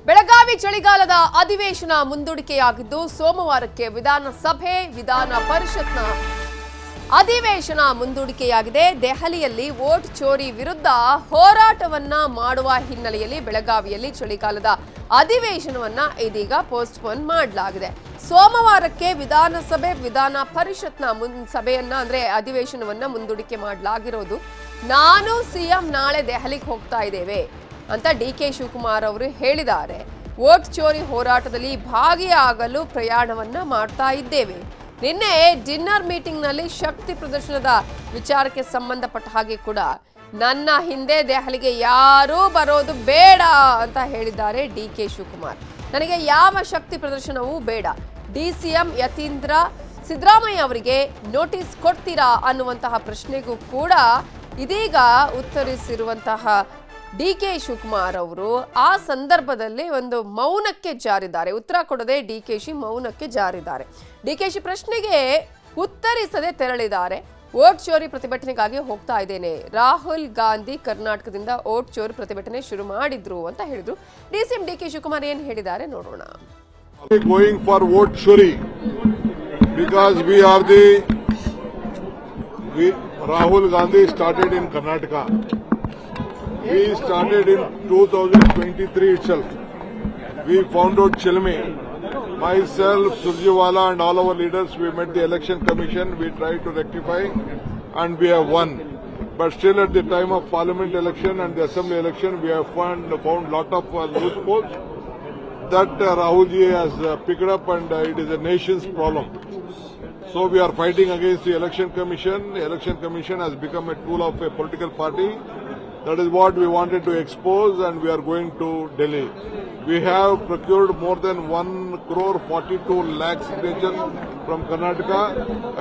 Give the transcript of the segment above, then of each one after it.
ಬೆಳಗಾವಿ ಚಳಿಗಾಲದ ಅಧಿವೇಶನ ಮುಂದೂಡಿಕೆಯಾಗಿದ್ದು ಸೋಮವಾರಕ್ಕೆ ವಿಧಾನಸಭೆ ವಿಧಾನ ಪರಿಷತ್ನ ಅಧಿವೇಶನ ಮುಂದೂಡಿಕೆಯಾಗಿದೆ. ದೆಹಲಿಯಲ್ಲಿ ವೋಟ್ ಚೋರಿ ವಿರುದ್ಧ ಹೋರಾಟವನ್ನ ಮಾಡುವ ಹಿನ್ನೆಲೆಯಲ್ಲಿ ಬೆಳಗಾವಿಯಲ್ಲಿ ಚಳಿಗಾಲದ ಅಧಿವೇಶನವನ್ನ ಇದೀಗ ಪೋಸ್ಟ್ಪೋನ್ ಮಾಡಲಾಗಿದೆ. ಸೋಮವಾರಕ್ಕೆ ವಿಧಾನಸಭೆ ವಿಧಾನ ಪರಿಷತ್ನ ಸಭೆಯನ್ನ ಅಂದ್ರೆ ಅಧಿವೇಶನವನ್ನ ಮುಂದೂಡಿಕೆ ಮಾಡಲಾಗಿರೋದು. ನಾನು ಸಿಎಂ ನಾಳೆ ದೆಹಲಿಗೆ ಹೋಗ್ತಾ ಇದ್ದೇವೆ ಅಂತ ಡಿಕೆ ಶಿವಕುಮಾರ್ ಅವರು ಹೇಳಿದ್ದಾರೆ. ವೋಟ್ ಚೋರಿ ಹೋರಾಟದಲ್ಲಿ ಭಾಗಿಯಾಗಲು ಪ್ರಯಾಣವನ್ನ ಮಾಡ್ತಾ ಇದ್ದೇವೆ. ನಿನ್ನೆ ಡಿನ್ನರ್ ಮೀಟಿಂಗ್ನಲ್ಲಿ ಶಕ್ತಿ ಪ್ರದರ್ಶನದ ವಿಚಾರಕ್ಕೆ ಸಂಬಂಧಪಟ್ಟ ಹಾಗೆ ಕೂಡ ನನ್ನ ಹಿಂದೆ ದೆಹಲಿಗೆ ಯಾರೂ ಬರೋದು ಬೇಡ ಅಂತ ಹೇಳಿದ್ದಾರೆ ಡಿಕೆ ಶಿವಕುಮಾರ್. ನನಗೆ ಯಾವ ಶಕ್ತಿ ಪ್ರದರ್ಶನವೂ ಬೇಡ. ಡಿಸಿಎಂ ಯತೀಂದ್ರ ಸಿದ್ದರಾಮಯ್ಯ ಅವರಿಗೆ ನೋಟಿಸ್ ಕೊಡ್ತೀರಾ ಅನ್ನುವಂತಹ ಪ್ರಶ್ನೆಗೂ ಕೂಡ ಇದೀಗ ಉತ್ತರಿಸಿರುವಂತಹ ಡಿಕೆ ಶಿವಕುಮಾರ್ ಅವರು ಆ ಸಂದರ್ಭದಲ್ಲಿ ಒಂದು ಮೌನಕ್ಕೆ ಜಾರಿದ್ದಾರೆ. ಉತ್ತರ ಕೊಡದೆ ಡಿಕೆಶಿ ಮೌನಕ್ಕೆ ಜಾರಿದ್ದಾರೆ. ಡಿಕೆಶಿ ಪ್ರಶ್ನೆಗೆ ಉತ್ತರಿಸದೆ ತೆರಳಿದ್ದಾರೆ. ವೋಟ್ ಚೋರಿ ಪ್ರತಿಭಟನೆಗಾಗಿ ಹೋಗ್ತಾ ಇದ್ದೇನೆ. ರಾಹುಲ್ ಗಾಂಧಿ ಕರ್ನಾಟಕದಿಂದ ವೋಟ್ ಚೋರಿ ಪ್ರತಿಭಟನೆ ಶುರು ಮಾಡಿದ್ರು ಅಂತ ಹೇಳಿದ್ರು. ಡಿಸಿಎಂ ಡಿಕೆ ಶಿವಕುಮಾರ್ ಏನ್ ಹೇಳಿದ್ದಾರೆ ನೋಡೋಣ. Going for vote chori because Rahul Gandhi started in Karnataka. We started in 2023 itself. We found out Chelme. Myself, Surjewala and all our leaders, we met the election commission. We tried to rectify and we have won. But still at the time of parliament election and the assembly election, we have found lot of loopholes that Rahul ji has picked up and it is a nation's problem. So we are fighting against the election commission. The election commission has become a tool of a political party. That is what we wanted to expose and we are going to Delhi. We have procured more than 1,42 lakh signatures from Karnataka.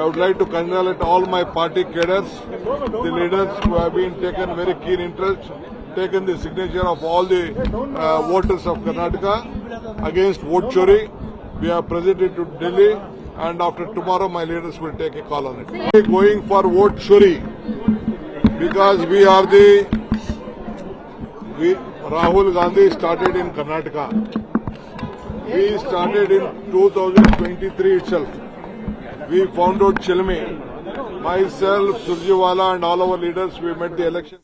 I would like to congratulate all my party cadres, the leaders who have been taken very keen interest, taken the signature of all the voters of Karnataka against vote chori. We have presented to Delhi and after tomorrow my leaders will take a call on it. We are going for vote chori because Rahul Gandhi started in Karnataka. We started in 2023 itself. We found out Chelme. Myself, Surjewala and all our leaders, we met the election.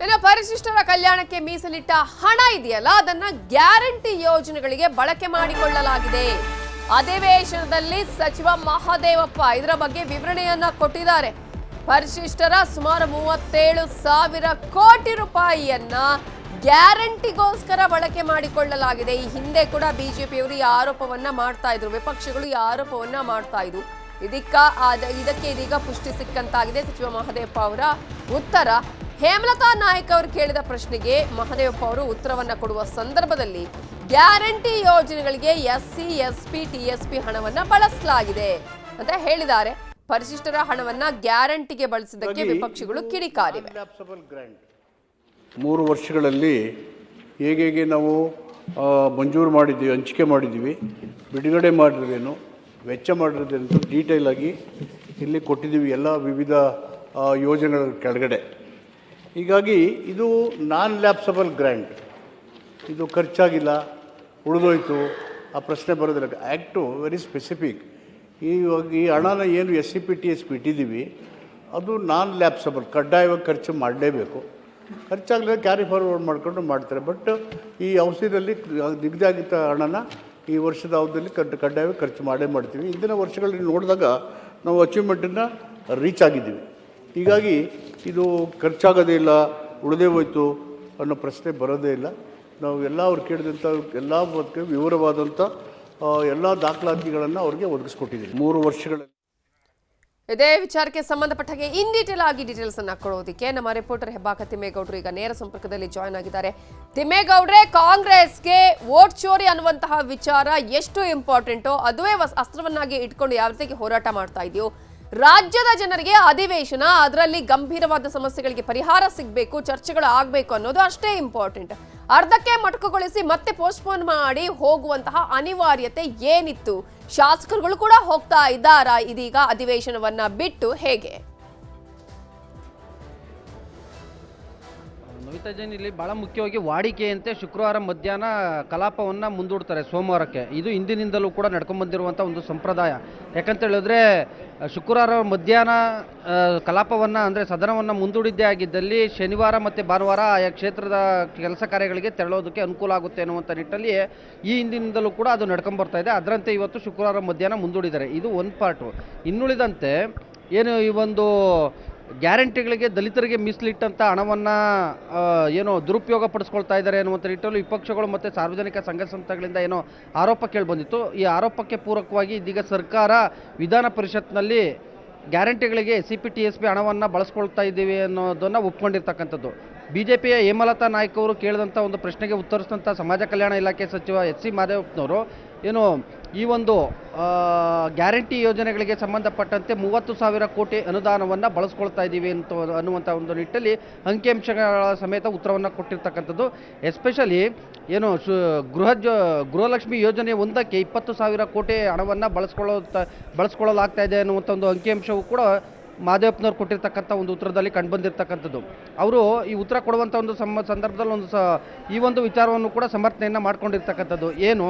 ಇನ್ನು ಪರಿಶಿಷ್ಟರ ಕಲ್ಯಾಣಕ್ಕೆ ಮೀಸಲಿಟ್ಟ ಹಣ ಇದೆಯಲ್ಲ ಅದನ್ನ guarantee ಯೋಜನೆಗಳಿಗೆ ಬಳಕೆ ಮಾಡಿಕೊಳ್ಳಲಾಗಿದೆ. ಅಧಿವೇಶನದಲ್ಲಿ ಸಚಿವ ಮಹದೇವಪ್ಪ ಇದರ ಬಗ್ಗೆ ವಿವರಣೆಯನ್ನ ಕೊಟ್ಟಿದ್ದಾರೆ. ಪರಿಶಿಷ್ಟರ ಸುಮಾರು 37,000 ಕೋಟಿ ರೂಪಾಯಿಯನ್ನ ಗ್ಯಾರಂಟಿಗೋಸ್ಕರ ಬಳಕೆ ಮಾಡಿಕೊಳ್ಳಲಾಗಿದೆ. ಈ ಹಿಂದೆ ಕೂಡ ಬಿಜೆಪಿಯವರು ಈ ಆರೋಪವನ್ನ ಮಾಡ್ತಾ ಇದ್ರು, ವಿಪಕ್ಷಗಳು ಈ ಆರೋಪವನ್ನ ಮಾಡ್ತಾ ಇದ್ರು. ಇದಕ್ಕೆ ಇದೀಗ ಪುಷ್ಟಿ ಸಿಕ್ಕಂತಾಗಿದೆ. ಸಚಿವ ಮಹದೇವಪ್ಪ ಅವರ ಉತ್ತರ. ಹೇಮಲತಾ ನಾಯಕ್ ಅವರು ಕೇಳಿದ ಪ್ರಶ್ನೆಗೆ ಮಹದೇವಪ್ಪ ಅವರು ಉತ್ತರವನ್ನ ಕೊಡುವ ಸಂದರ್ಭದಲ್ಲಿ ಗ್ಯಾರಂಟಿ ಯೋಜನೆಗಳಿಗೆ ಎಸ್ಸಿ ಎಸ್ಪಿ ಟಿಎಸ್ಪಿ ಹಣವನ್ನ ಬಳಸಲಾಗಿದೆ ಅಂತ ಹೇಳಿದ್ದಾರೆ. ಪರಿಶಿಷ್ಟರ ಹಣವನ್ನ ಗ್ಯಾರಂಟಿಗೆ ಬಳಸಿದ್ದಕ್ಕೆ ವಿಪಕ್ಷಗಳು ಕಿಡಿಕಾರಿವೆ. 3 ವರ್ಷಗಳಲ್ಲಿ ಹೇಗೆ ನಾವು ಮಂಜೂರು ಮಾಡಿದ್ದೀವಿ, ಹಂಚಿಕೆ ಮಾಡಿದ್ದೀವಿ, ಬಿಡುಗಡೆ ಮಾಡಿದ್ರೇನು, ವೆಚ್ಚ ಮಾಡಿರೋದೇನು ಡೀಟೇಲ್ ಆಗಿ ಇಲ್ಲಿ ಕೊಟ್ಟಿದ್ದೀವಿ ಎಲ್ಲ ವಿವಿಧ ಯೋಜನೆಗಳ ಕೆಳಗಡೆ. ಹೀಗಾಗಿ ಇದು ನಾನ್ ಲ್ಯಾಪ್ಸಬಲ್ ಗ್ರ್ಯಾಂಟ್, ಇದು ಖರ್ಚಾಗಿಲ್ಲ, ಉಳಿದೋಯ್ತು ಆ ಪ್ರಶ್ನೆ ಬರೋದಿಲ್ಲ. Act very specific. ಈ ಹಣನ ಏನು S C P T S P ಇಟ್ಟಿದ್ದೀವಿ ಅದು ನಾನ್ ಲ್ಯಾಪ್ಸಬಲ್, ಕಡ್ಡಾಯವಾಗಿ ಖರ್ಚು ಮಾಡಲೇಬೇಕು. ಖರ್ಚಾಗಲಿಲ್ಲ ಕ್ಯಾರಿ ಫಾರ್ವರ್ಡ್ ಮಾಡ್ಕೊಂಡು ಮಾಡ್ತಾರೆ. ಬಟ್ ಈ ಔಷಧಿಯಲ್ಲಿ ನಿಗದಿಯಾಗಿದ್ದ ಹಣನ ಈ ವರ್ಷದ ಅವಧಿಯಲ್ಲಿ ಕಡ್ಡಾಯವಾಗಿ ಖರ್ಚು ಮಾಡ್ತೀವಿ. ಇಂದಿನ ವರ್ಷಗಳಲ್ಲಿ ನೋಡಿದಾಗ ನಾವು ಅಚೀವ್ಮೆಂಟನ್ನು ರೀಚ್ ಆಗಿದ್ದೀವಿ. ಹೀಗಾಗಿ ಇದು ಖರ್ಚಾಗೋದೇ ಇಲ್ಲ, ಉಳಿದೇ ಹೋಯ್ತು ಅನ್ನೋ ಪ್ರಶ್ನೆ ಬರೋದೇ ಇಲ್ಲ. ನಾವು ಎಲ್ಲ ಅವ್ರು ಕೇಳಿದಂಥ ಎಲ್ಲ ವಿವರವಾದಂಥ ಎಲ್ಲ ದಾಖಲಾತಿಗಳನ್ನು ಅವ್ರಿಗೆ ಒದಗಿಸ್ಕೊಟ್ಟಿದ್ದೀವಿ 3 ವರ್ಷಗಳಲ್ಲಿ. ಇದೇ ವಿಚಾರಕ್ಕೆ ಸಂಬಂಧಪಟ್ಟ ಹಾಗೆ ಇನ್ ಡೀಟೇಲ್ ಆಗಿ ಡೀಟೇಲ್ಸ್ ಅನ್ನ ಕೊಡೋದಕ್ಕೆ ನಮ್ಮ ರಿಪೋರ್ಟರ್ ಹೆಬ್ಬಾಕ ತಿಮ್ಮೇಗೌಡರು ಈಗ ನೇರ ಸಂಪರ್ಕದಲ್ಲಿ ಜಾಯ್ನ್ ಆಗಿದ್ದಾರೆ. ತಿಮ್ಮೇಗೌಡ್ರೆ, ಕಾಂಗ್ರೆಸ್ಗೆ ವೋಟ್ ಚೋರಿ ಅನ್ನುವಂತಹ ವಿಚಾರ ಎಷ್ಟು ಇಂಪಾರ್ಟೆಂಟೋ ಅದುವೇ ಅಸ್ತ್ರವನ್ನಾಗಿ ಇಟ್ಕೊಂಡು ಯಾವ ರೀತಿಗೆ ಹೋರಾಟ ಮಾಡ್ತಾ ಇದೆಯೋ, ರಾಜ್ಯದ ಜನರಿಗೆ ಅಧಿವೇಶನ, ಅದರಲ್ಲಿ ಗಂಭೀರವಾದ ಸಮಸ್ಯೆಗಳಿಗೆ ಪರಿಹಾರ ಸಿಗಬೇಕು, ಚರ್ಚೆಗಳು ಆಗಬೇಕು ಅನ್ನೋದು ಅಷ್ಟೇ ಇಂಪಾರ್ಟೆಂಟ್. ಅರ್ಧಕ್ಕೆ ಮೊಟಕುಗೊಳಿಸಿ ಮತ್ತೆ ಪೋಸ್ಟ್ಪೋನ್ ಮಾಡಿ ಹೋಗುವಂತಹ ಅನಿವಾರ್ಯತೆ ಏನಿತ್ತು? ಶಾಸಕರುಗಳು ಕೂಡ ಹೋಗ್ತಾ ಇದ್ದಾರಾ ಇದೀಗ ಅಧಿವೇಶನವನ್ನ ಬಿಟ್ಟು? ಹೇಗೆ ನವಿತಾ ಜೈನ್ ಇಲ್ಲಿ ಬಹಳ ಮುಖ್ಯವಾಗಿ ವಾಡಿಕೆಯಂತೆ ಶುಕ್ರವಾರ ಮಧ್ಯಾಹ್ನ ಕಲಾಪವನ್ನು ಮುಂದೂಡ್ತಾರೆ ಸೋಮವಾರಕ್ಕೆ. ಇದು ಹಿಂದಿನಿಂದಲೂ ಕೂಡ ನಡ್ಕೊಂಡ್ಬಂದಿರುವಂಥ ಒಂದು ಸಂಪ್ರದಾಯ. ಯಾಕಂತ ಹೇಳಿದ್ರೆ ಶುಕ್ರವಾರ ಮಧ್ಯಾಹ್ನ ಕಲಾಪವನ್ನು ಅಂದರೆ ಸದನವನ್ನು ಮುಂದೂಡಿದ್ದೇ ಆಗಿದ್ದಲ್ಲಿ ಶನಿವಾರ ಮತ್ತು ಭಾನುವಾರ ಆಯಾ ಕ್ಷೇತ್ರದ ಕೆಲಸ ಕಾರ್ಯಗಳಿಗೆ ತೆರಳೋದಕ್ಕೆ ಅನುಕೂಲ ಆಗುತ್ತೆ ಅನ್ನುವಂಥ ನಿಟ್ಟಲ್ಲಿ ಈ ಹಿಂದಿನಿಂದಲೂ ಕೂಡ ಅದು ನಡ್ಕೊಂಬರ್ತಾ ಇದೆ. ಅದರಂತೆ ಇವತ್ತು ಶುಕ್ರವಾರ ಮಧ್ಯಾಹ್ನ ಮುಂದೂಡಿದ್ದಾರೆ. ಇದು ಒಂದು ಪಾರ್ಟು. ಇನ್ನುಳಿದಂತೆ ಏನು ಈ ಒಂದು ಗ್ಯಾರಂಟಿಗಳಿಗೆ ದಲಿತರಿಗೆ ಮೀಸಲಿಟ್ಟಂಥ ಹಣವನ್ನು ಏನೋ ದುರುಪಯೋಗ ಪಡಿಸ್ಕೊಳ್ತಾ ಇದ್ದಾರೆ ಅನ್ನುವಂಥ ನಿಟ್ಟಲ್ಲಿ ವಿಪಕ್ಷಗಳು ಮತ್ತು ಸಾರ್ವಜನಿಕ ಸಂಘ ಸಂಸ್ಥೆಗಳಿಂದ ಏನೋ ಆರೋಪ ಕೇಳಿಬಂದಿತ್ತು. ಈ ಆರೋಪಕ್ಕೆ ಪೂರಕವಾಗಿ ಇದೀಗ ಸರ್ಕಾರ ವಿಧಾನ ಪರಿಷತ್ನಲ್ಲಿ ಗ್ಯಾರಂಟಿಗಳಿಗೆ CPTSP ಹಣವನ್ನು ಬಳಸ್ಕೊಳ್ತಾ ಇದ್ದೀವಿ ಅನ್ನೋದನ್ನು ಒಪ್ಕೊಂಡಿರ್ತಕ್ಕಂಥದ್ದು. BJPಯ ಹೇಮಲತಾ ನಾಯ್ಕ ಅವರು ಕೇಳಿದಂಥ ಒಂದು ಪ್ರಶ್ನೆಗೆ ಉತ್ತರಿಸಿದಂಥ ಸಮಾಜ ಕಲ್ಯಾಣ ಇಲಾಖೆ ಸಚಿವ SC ಮಾದೇವಪ್ಪನವರು ಏನು ಈ ಒಂದು ಗ್ಯಾರಂಟಿ ಯೋಜನೆಗಳಿಗೆ ಸಂಬಂಧಪಟ್ಟಂತೆ 30,000 ಕೋಟಿ ಅನುದಾನವನ್ನು ಬಳಸ್ಕೊಳ್ತಾ ಇದ್ದೀವಿ ಅನ್ನುವಂಥ ಒಂದು ನಿಟ್ಟಲ್ಲಿ ಅಂಕಿಅಂಶಗಳ ಸಮೇತ ಉತ್ತರವನ್ನು ಕೊಟ್ಟಿರ್ತಕ್ಕಂಥದ್ದು. ಎಸ್ಪೆಷಲಿ ಏನು ಗೃಹಲಕ್ಷ್ಮಿ ಯೋಜನೆ ಒಂದಕ್ಕೆ 20,000 ಕೋಟಿ ಹಣವನ್ನು ಬಳಸ್ಕೊಳ್ಳಲಾಗ್ತಾ ಇದೆ ಅನ್ನುವಂಥ ಒಂದು ಅಂಕಿಅಂಶವು ಕೂಡ ಮಾದೇವಪ್ಪನವ್ರು ಕೊಟ್ಟಿರ್ತಕ್ಕಂಥ ಒಂದು ಉತ್ತರದಲ್ಲಿ ಕಂಡುಬಂದಿರ್ತಕ್ಕಂಥದ್ದು. ಅವರು ಈ ಉತ್ತರ ಕೊಡುವಂಥ ಒಂದು ಸಂದರ್ಭದಲ್ಲಿ ಈ ಒಂದು ವಿಚಾರವನ್ನು ಕೂಡ ಸಮರ್ಥನೆಯನ್ನು ಮಾಡ್ಕೊಂಡಿರ್ತಕ್ಕಂಥದ್ದು. ಏನು